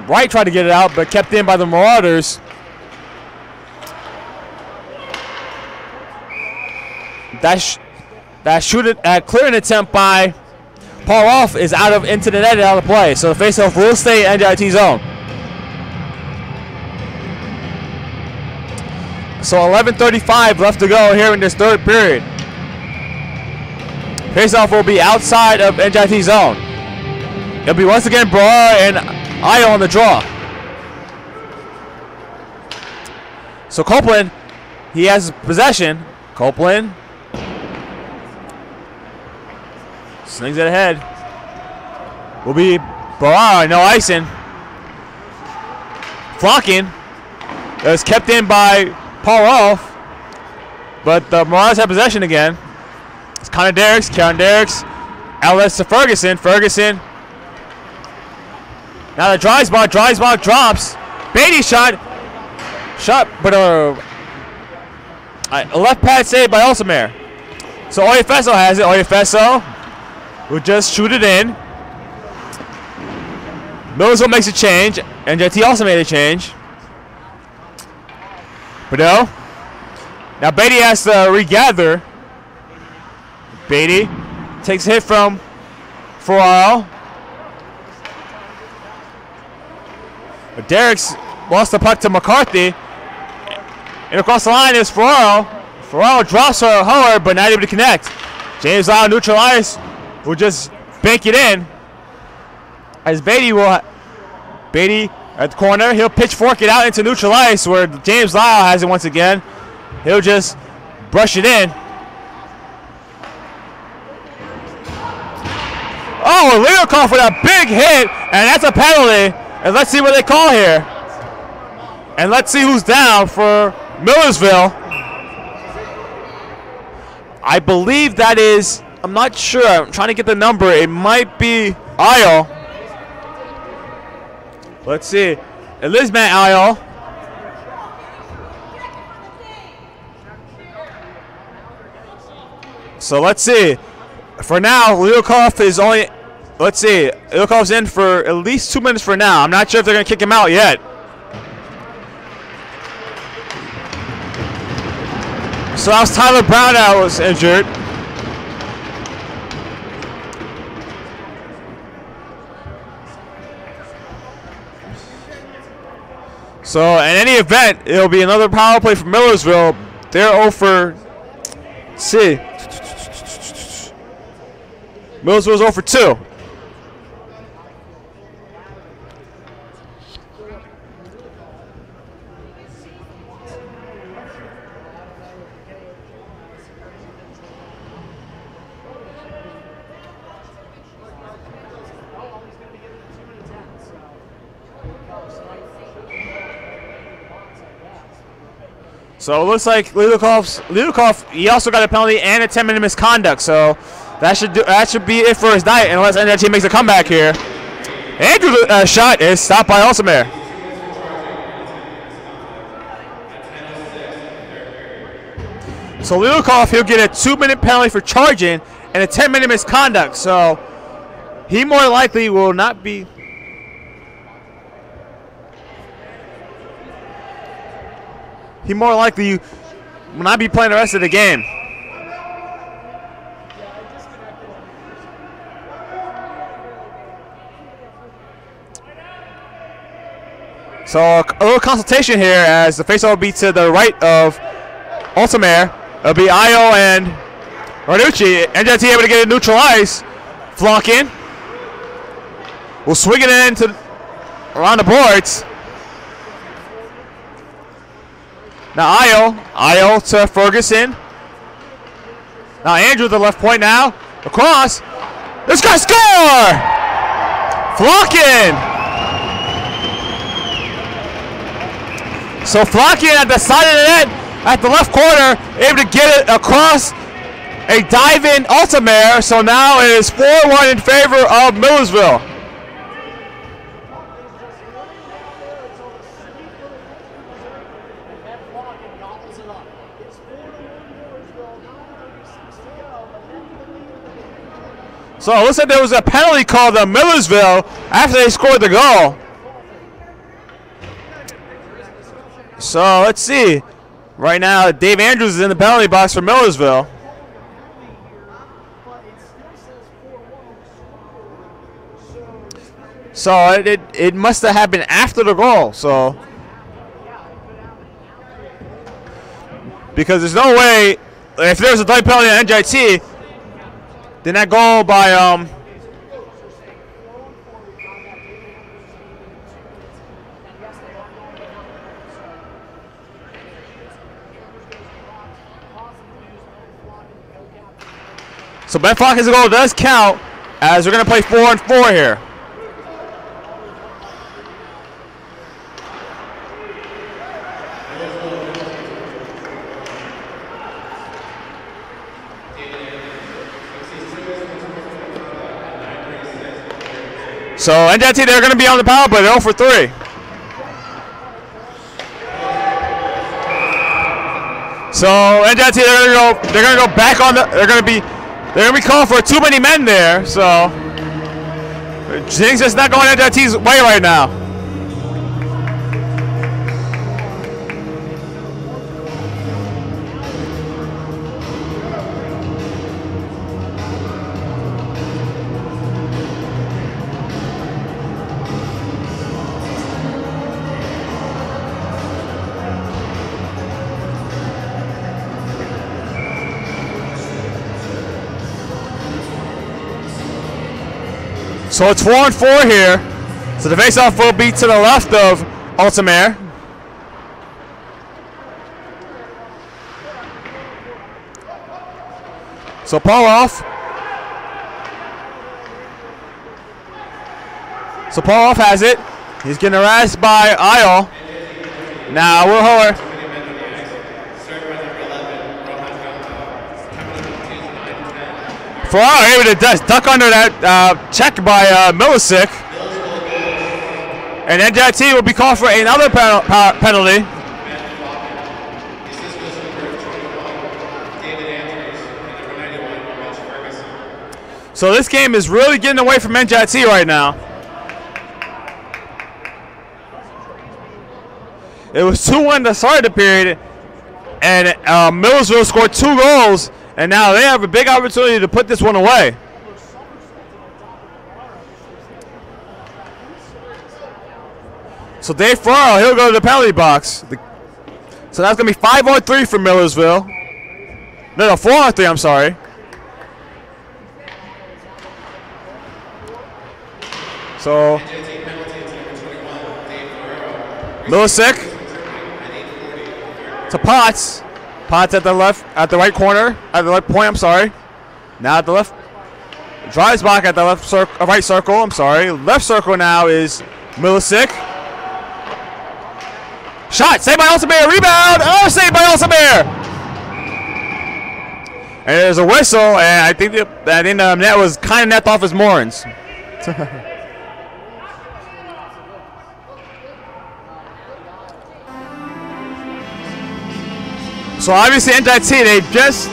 Wright tried to get it out, but kept in by the Marauders. That clearing attempt by Paul Rolfe is into the net and out of play. So the faceoff will stay in NJIT zone. So 11:35 left to go here in this third period. Faceoff will be outside of NJIT zone. It'll be once again Brawl and Io on the draw. So Copeland, he has possession. Copeland slings it ahead. Will be Brawl, no icing. Flocking. It was kept in by Paul Rolfe, but the Marauders have possession again. It's Karen Derricks, LS to Ferguson. Ferguson. Now the Dreisbach drops. Beatty shot, but a left pad save by Altamare. So Oyefeso has it. Oyefeso will just shoot it in. Millersville makes a change, and NJIT also made a change. Bordeaux. Now Beatty has to regather. Beatty takes a hit from Ferraro. Derricks lost the puck to McCarthy. And across the line is Ferraro. Ferraro drops her hard, but not able to connect. James Lau neutralized. Will just bank it in. As Beatty at the corner, he'll pitchfork it out into neutral ice where James Lyle has it once again. He'll just brush it in. Oh, a legal call for that big hit, and that's a penalty. And let's see what they call here. And let's see who's down for Millersville. I believe that is, I'm not sure, I'm trying to get the number. It might be Io. Let's see. Elizabeth Io. So let's see. For now, Leokoff is only, let's see. Leokoff's in for at least 2 minutes for now. I'm not sure if they're going to kick him out yet. So that was Tyler Brown that was injured. So in any event, it'll be another power play for Millersville. They're 0 for, let's see. Millersville's 0 for 2. So it looks like Leokoff, he also got a penalty and a 10-minute misconduct. So that should be it for his night, unless NJIT makes a comeback here. Andrew's shot is stopped by Altamare. So Leokoff, he'll get a 2-minute penalty for charging and a 10-minute misconduct. So he more likely will not be. He more likely will not be playing the rest of the game. So a little consultation here as the faceoff will be to the right of Altamare. It'll be Io and Ranucci. NJIT able to get it neutral ice. Flock in. We'll swing it in around the boards. Now Io to Ferguson. Now Andrew the left point now. Across. This guy score! Flockin! So Flockin at the side of the net at the left corner, able to get it across a dive-in Altamare. So now it is 4-1 in favor of Millersville. So it looks like there was a penalty called on Millersville after they scored the goal. So let's see. Right now, Dave Andrews is in the penalty box for Millersville. So it must have happened after the goal. So because there's no way, if there's a delay penalty on NJIT, then that goal by so Ben Falcon's goal does count, as we're going to play 4-on-4 here. So NJIT, they're going to be on the power play. They're 0 for 3. So NJIT, they're going to go back on the. They're going to be calling for too many men there. So things just not going NJIT's way right now. So it's 4-on-4 here. So the faceoff will be to the left of Altamare. So Pauloff. So Pauloff has it. He's getting harassed by Isle. Now Will Holler. Ferraro able to duck under that check by Millisick. And NJIT will be called for another penalty. So this game is really getting away from NJIT right now. It was 2-1 to start the period, and Millersville scored 2 goals. And now they have a big opportunity to put this one away. So Dave Farrell, he'll go to the penalty box. So that's going to be 5-on-3 for Millersville. No, 4-on-3, I'm sorry. So Millisick to Potts. Potts at the left, at the right corner, at the left point, I'm sorry. Now at the left, drives back at the left circle, right circle, I'm sorry. Left circle now is Millisick. Shot, saved by Altamare, rebound, oh, saved by Altamare. And there's a whistle, and I think the net was kind of net off his moorings. So obviously NJIT, they just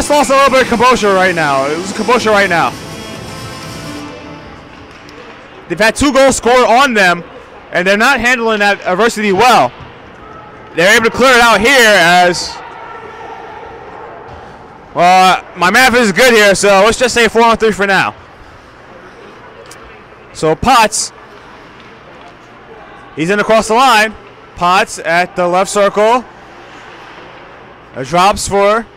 lost a little bit of composure right now. It was composure right now. They've had 2 goals scored on them, and they're not handling that adversity well. They're able to clear it out here as, well, my math is good here, so let's just say 4-on-3 for now. So Potts, he's in across the line. Potts at the left circle. A drops for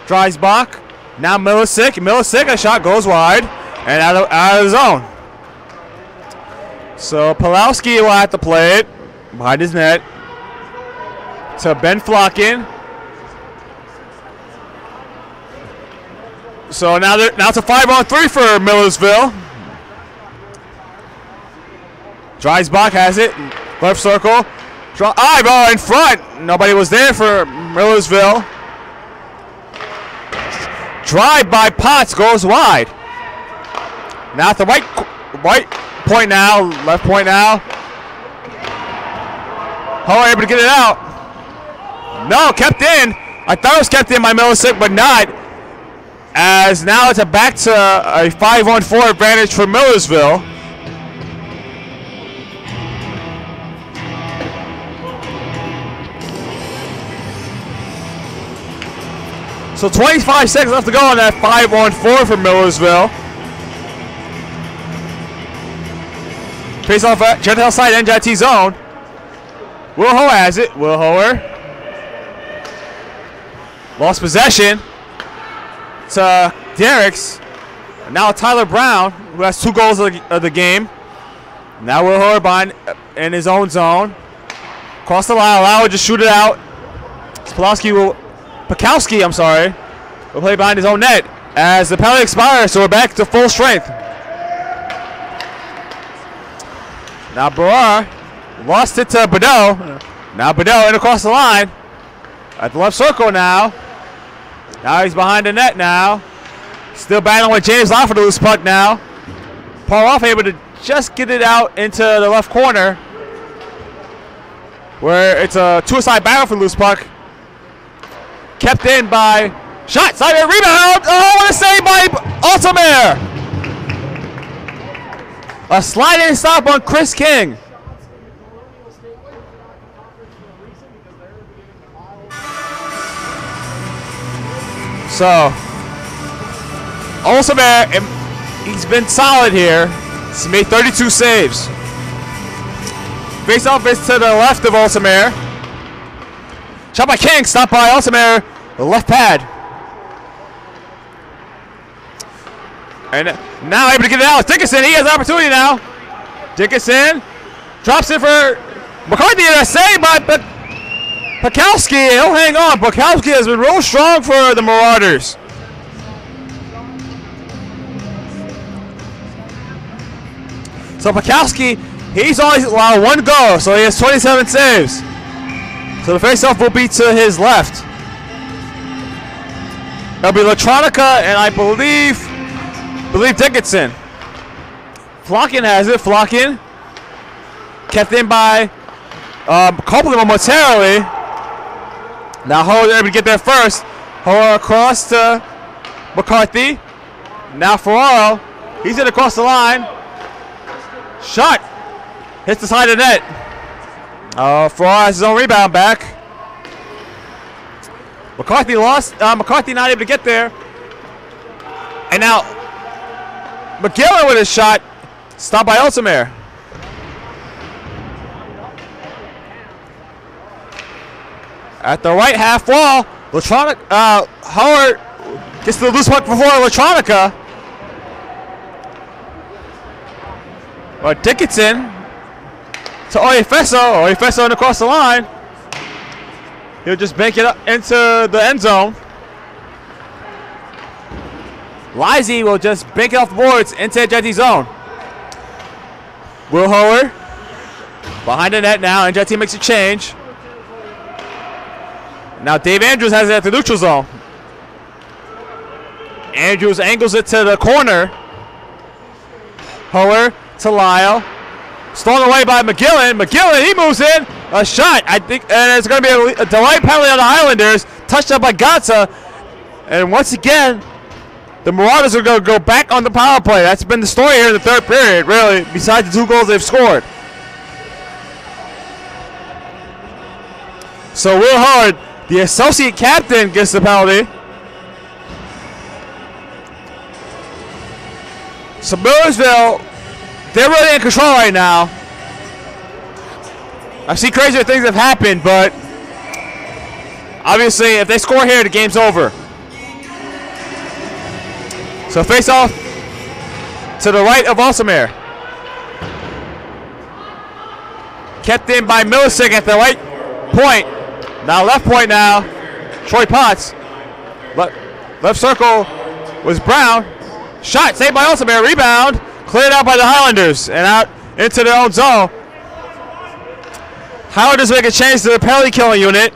Dreisbach. Now Millisick. Millisick, a shot goes wide and out of the zone. So Pulowski will have to play it behind his net to Ben Flocken. So now it's a 5-on-3 for Millersville. Dreisbach has it. Left circle. Ball in front. Nobody was there for Millersville. Drive by Potts goes wide. Now at the right point now, left point now. Ho able to get it out. No, kept in. I thought it was kept in by Millersville, but not. As now it's back to a 5-on-4 advantage for Millersville. So 25 seconds left to go on that 5-on-4 for Millersville. Face off at Gentile side NJIT zone. Will Ho has it. Will Hoer. Lost possession to Derricks. Now Tyler Brown, who has 2 goals of the game. Now Will Hoer behind in his own zone. Cross the line. Allow it, just shoot it out. Pakowski, I'm sorry, will play behind his own net as the penalty expires, so we're back to full strength. Now Barrar lost it to Bedell. Now Bedell in across the line at the left circle now. Now he's behind the net now. Still battling with James Lawford to lose puck now. Paul Off able to just get it out into the left corner where it's a 2-side battle for loose puck. Kept in by shot, side rebound. Oh, what a save by Altamere. A sliding stop on Chris King. So, Altamere, he's been solid here. He's made 32 saves. Face off is to the left of Altamere. Shot by King, stopped by Altamere, the left pad. And now able to get it out. Dickinson, he has an opportunity now. Dickinson drops it for McCarthy, and a save by Pakowski. He'll hang on. Pakowski has been real strong for the Marauders. So Pakowski, he's only allowed 1 goal, so he has 27 saves. So the face-off will be to his left. That'll be Latronica and I believe Dickinson. Flockin has it. Flockin kept in by Copeland momentarily. Now Ho able to get there first. Ho across to McCarthy. Now Ferraro. He's in across the line. Shot. Hits the side of the net. Ferraro has his own rebound back. McCarthy lost. McCarthy not able to get there. And now McGillen with his shot. Stopped by Altamere. At the right half wall, Howard gets the loose puck before Latronica. But Dickinson to Oyefeso. Oyefeso across the line. He'll just bank it up into the end zone. Lizzie will just bank it off the boards into the NJIT zone. Will Howard behind the net now. NJIT makes a change. Now Dave Andrews has it at the neutral zone. Andrews angles it to the corner. Howard to Lyle. Stolen away by McGillen. McGillen, he moves in. A shot, I think, and it's going to be a delay penalty on the Highlanders. Touched up by Gatsa. And once again, the Marauders are going to go back on the power play. That's been the story here in the third period, really, besides the 2 goals they've scored. So Will Howard, the associate captain, gets the penalty. So Millersville, they're really in control right now. I've seen crazier things have happened, but obviously if they score here, the game's over. So face off to the right of Altamere. Kept in by Millicek at the right point. Now left point now, Troy Potts. Left circle was Brown. Shot saved by Altamere, rebound. Cleared out by the Highlanders and out into their own zone. Highlanders make a change to the penalty killing unit.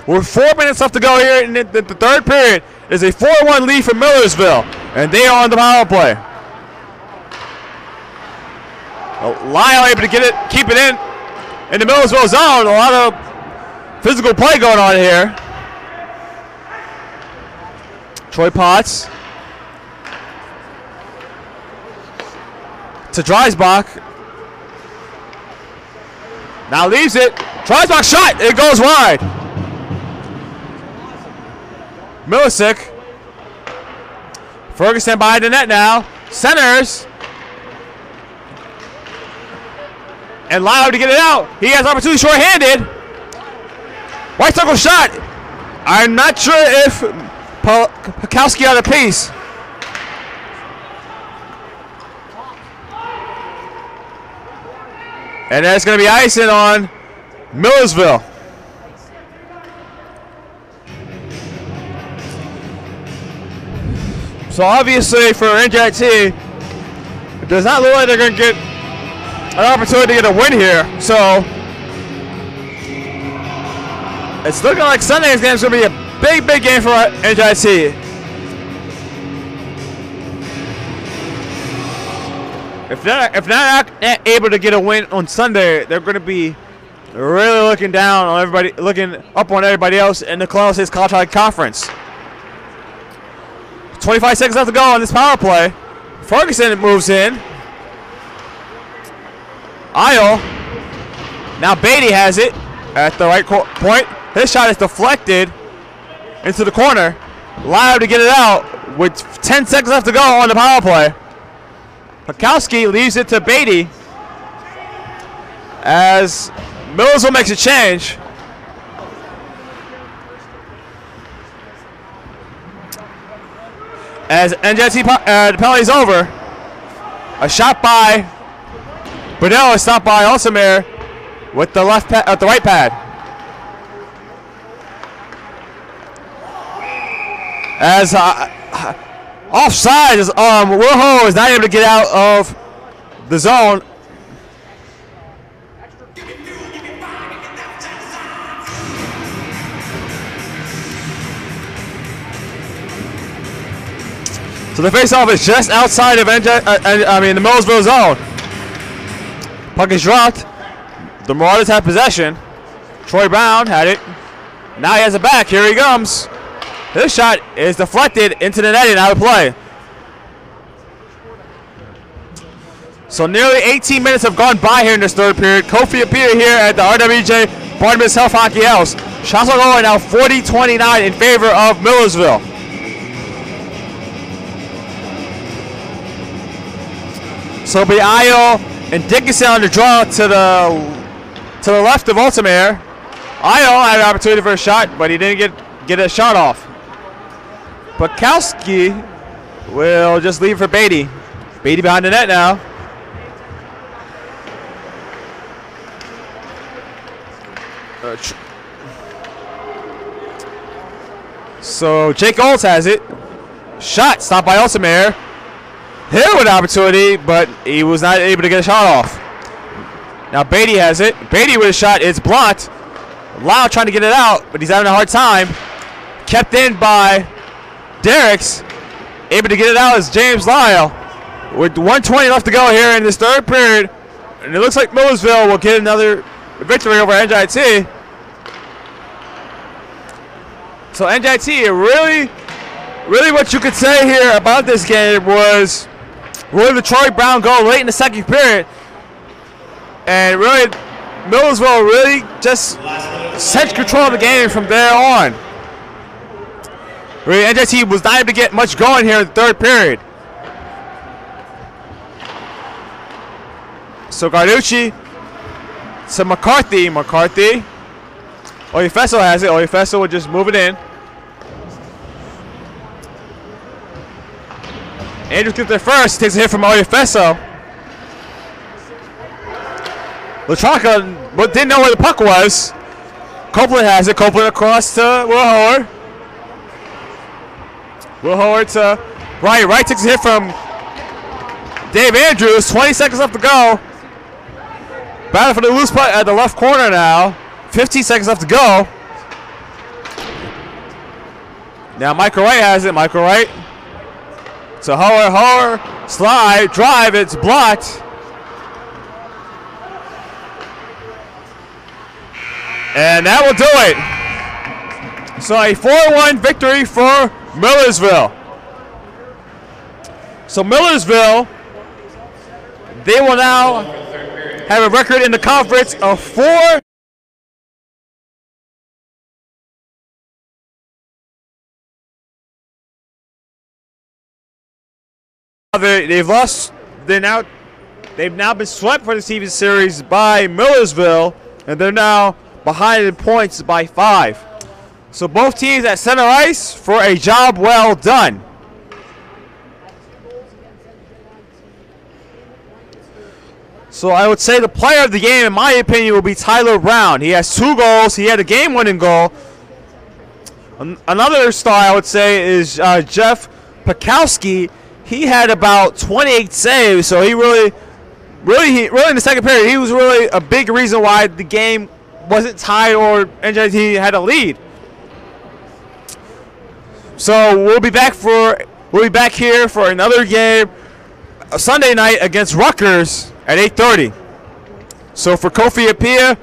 With 4 minutes left to go here in the third period. There's a 4-1 lead for Millersville, and they are on the power play. Lyle able to get it, keep it in the Millersville zone. A lot of physical play going on here. Troy Potts to Dreisbach. Now leaves it. Dreisbach shot. It goes wide. Milicic. Ferguson behind the net now. Centers. And Lyle to get it out. He has opportunity short-handed. White circle shot. I'm not sure if Pakowski on the piece. And that's going to be icing on Millersville. So obviously for NJIT, it does not look like they're going to get an opportunity to get a win here. So it's looking like Sunday's game is going to be a big, big game for NJIT. If they're not able to get a win on Sunday, they're going to be really looking down on everybody, looking up on everybody else in the closest College Hockey Conference. 25 seconds left to go on this power play. Ferguson moves in. Isle. Now Beatty has it at the right point. His shot is deflected into the corner. Live to get it out with 10 seconds left to go on the power play. Pakowski leaves it to Beatty as Millersville makes a change. As NJIT the penalty is over. A shot by Brunel is stopped by Alsamir with the the right pad. As offside, is Wilho is not able to get out of the zone. So the faceoff is just outside of the Millersville zone. Puck is dropped. The Marauders have possession. Troy Brown had it. Now he has it back. Here he comes. This shot is deflected into the net and out of play. So nearly 18 minutes have gone by here in this third period. Kofi appeared here at the RWJ Barnabas Health Hockey House. Shots are going now 40-29 in favor of Millersville. So it'll be Ayo and Dickinson on the draw to the left of Altamir. Ayo had an opportunity for a shot, but he didn't get a shot off. Pakowski will just leave for Beatty. Beatty behind the net now. So Jake Olds has it. Shot stopped by Altamir. Here with an opportunity, but he was not able to get a shot off. Now Beatty has it. Beatty with a shot. It's blocked. Lau trying to get it out, but he's having a hard time. Kept in by Derricks. Able to get it out is James Lyle. With 1:20 left to go here in this third period. And it looks like Millersville will get another victory over NJIT. So NJIT, really what you could say here about this game was really the Troy Brown goal late in the second period. And really, Millersville really just set control of the game from there on. Really, NJIT was not able to get much going here in the third period. So Garducci to McCarthy. Oyefeso has it. Oyefeso will just move it in. Andrews gets there first. Takes a hit from Oyefeso. Latranca didn't know where the puck was. Copeland has it. Copeland across to Will Howard. Will Howard to Wright. Wright takes a hit from Dave Andrews. 20 seconds left to go. Battle for the loose puck at the left corner now. 15 seconds left to go. Now Michael Wright has it. Michael Wright. So Howard, slide, drive. It's blocked. And that will do it. So a 4-1 victory for Millersville. So Millersville, they will now have a record in the conference of 4. They've lost. They've now been swept for the season series by Millersville, and they're now behind in points by 5. So both teams at center ice for a job well done. So I would say the player of the game, in my opinion, will be Tyler Brown. He has 2 goals. He had a game-winning goal. Another star I would say is Jeff Pakowski. He had about 28 saves, so he really in the second period, he was really a big reason why the game wasn't tied or NJIT had a lead. So we'll be back here for another game, Sunday night against Rutgers at 8:30. So for Kofi Apia,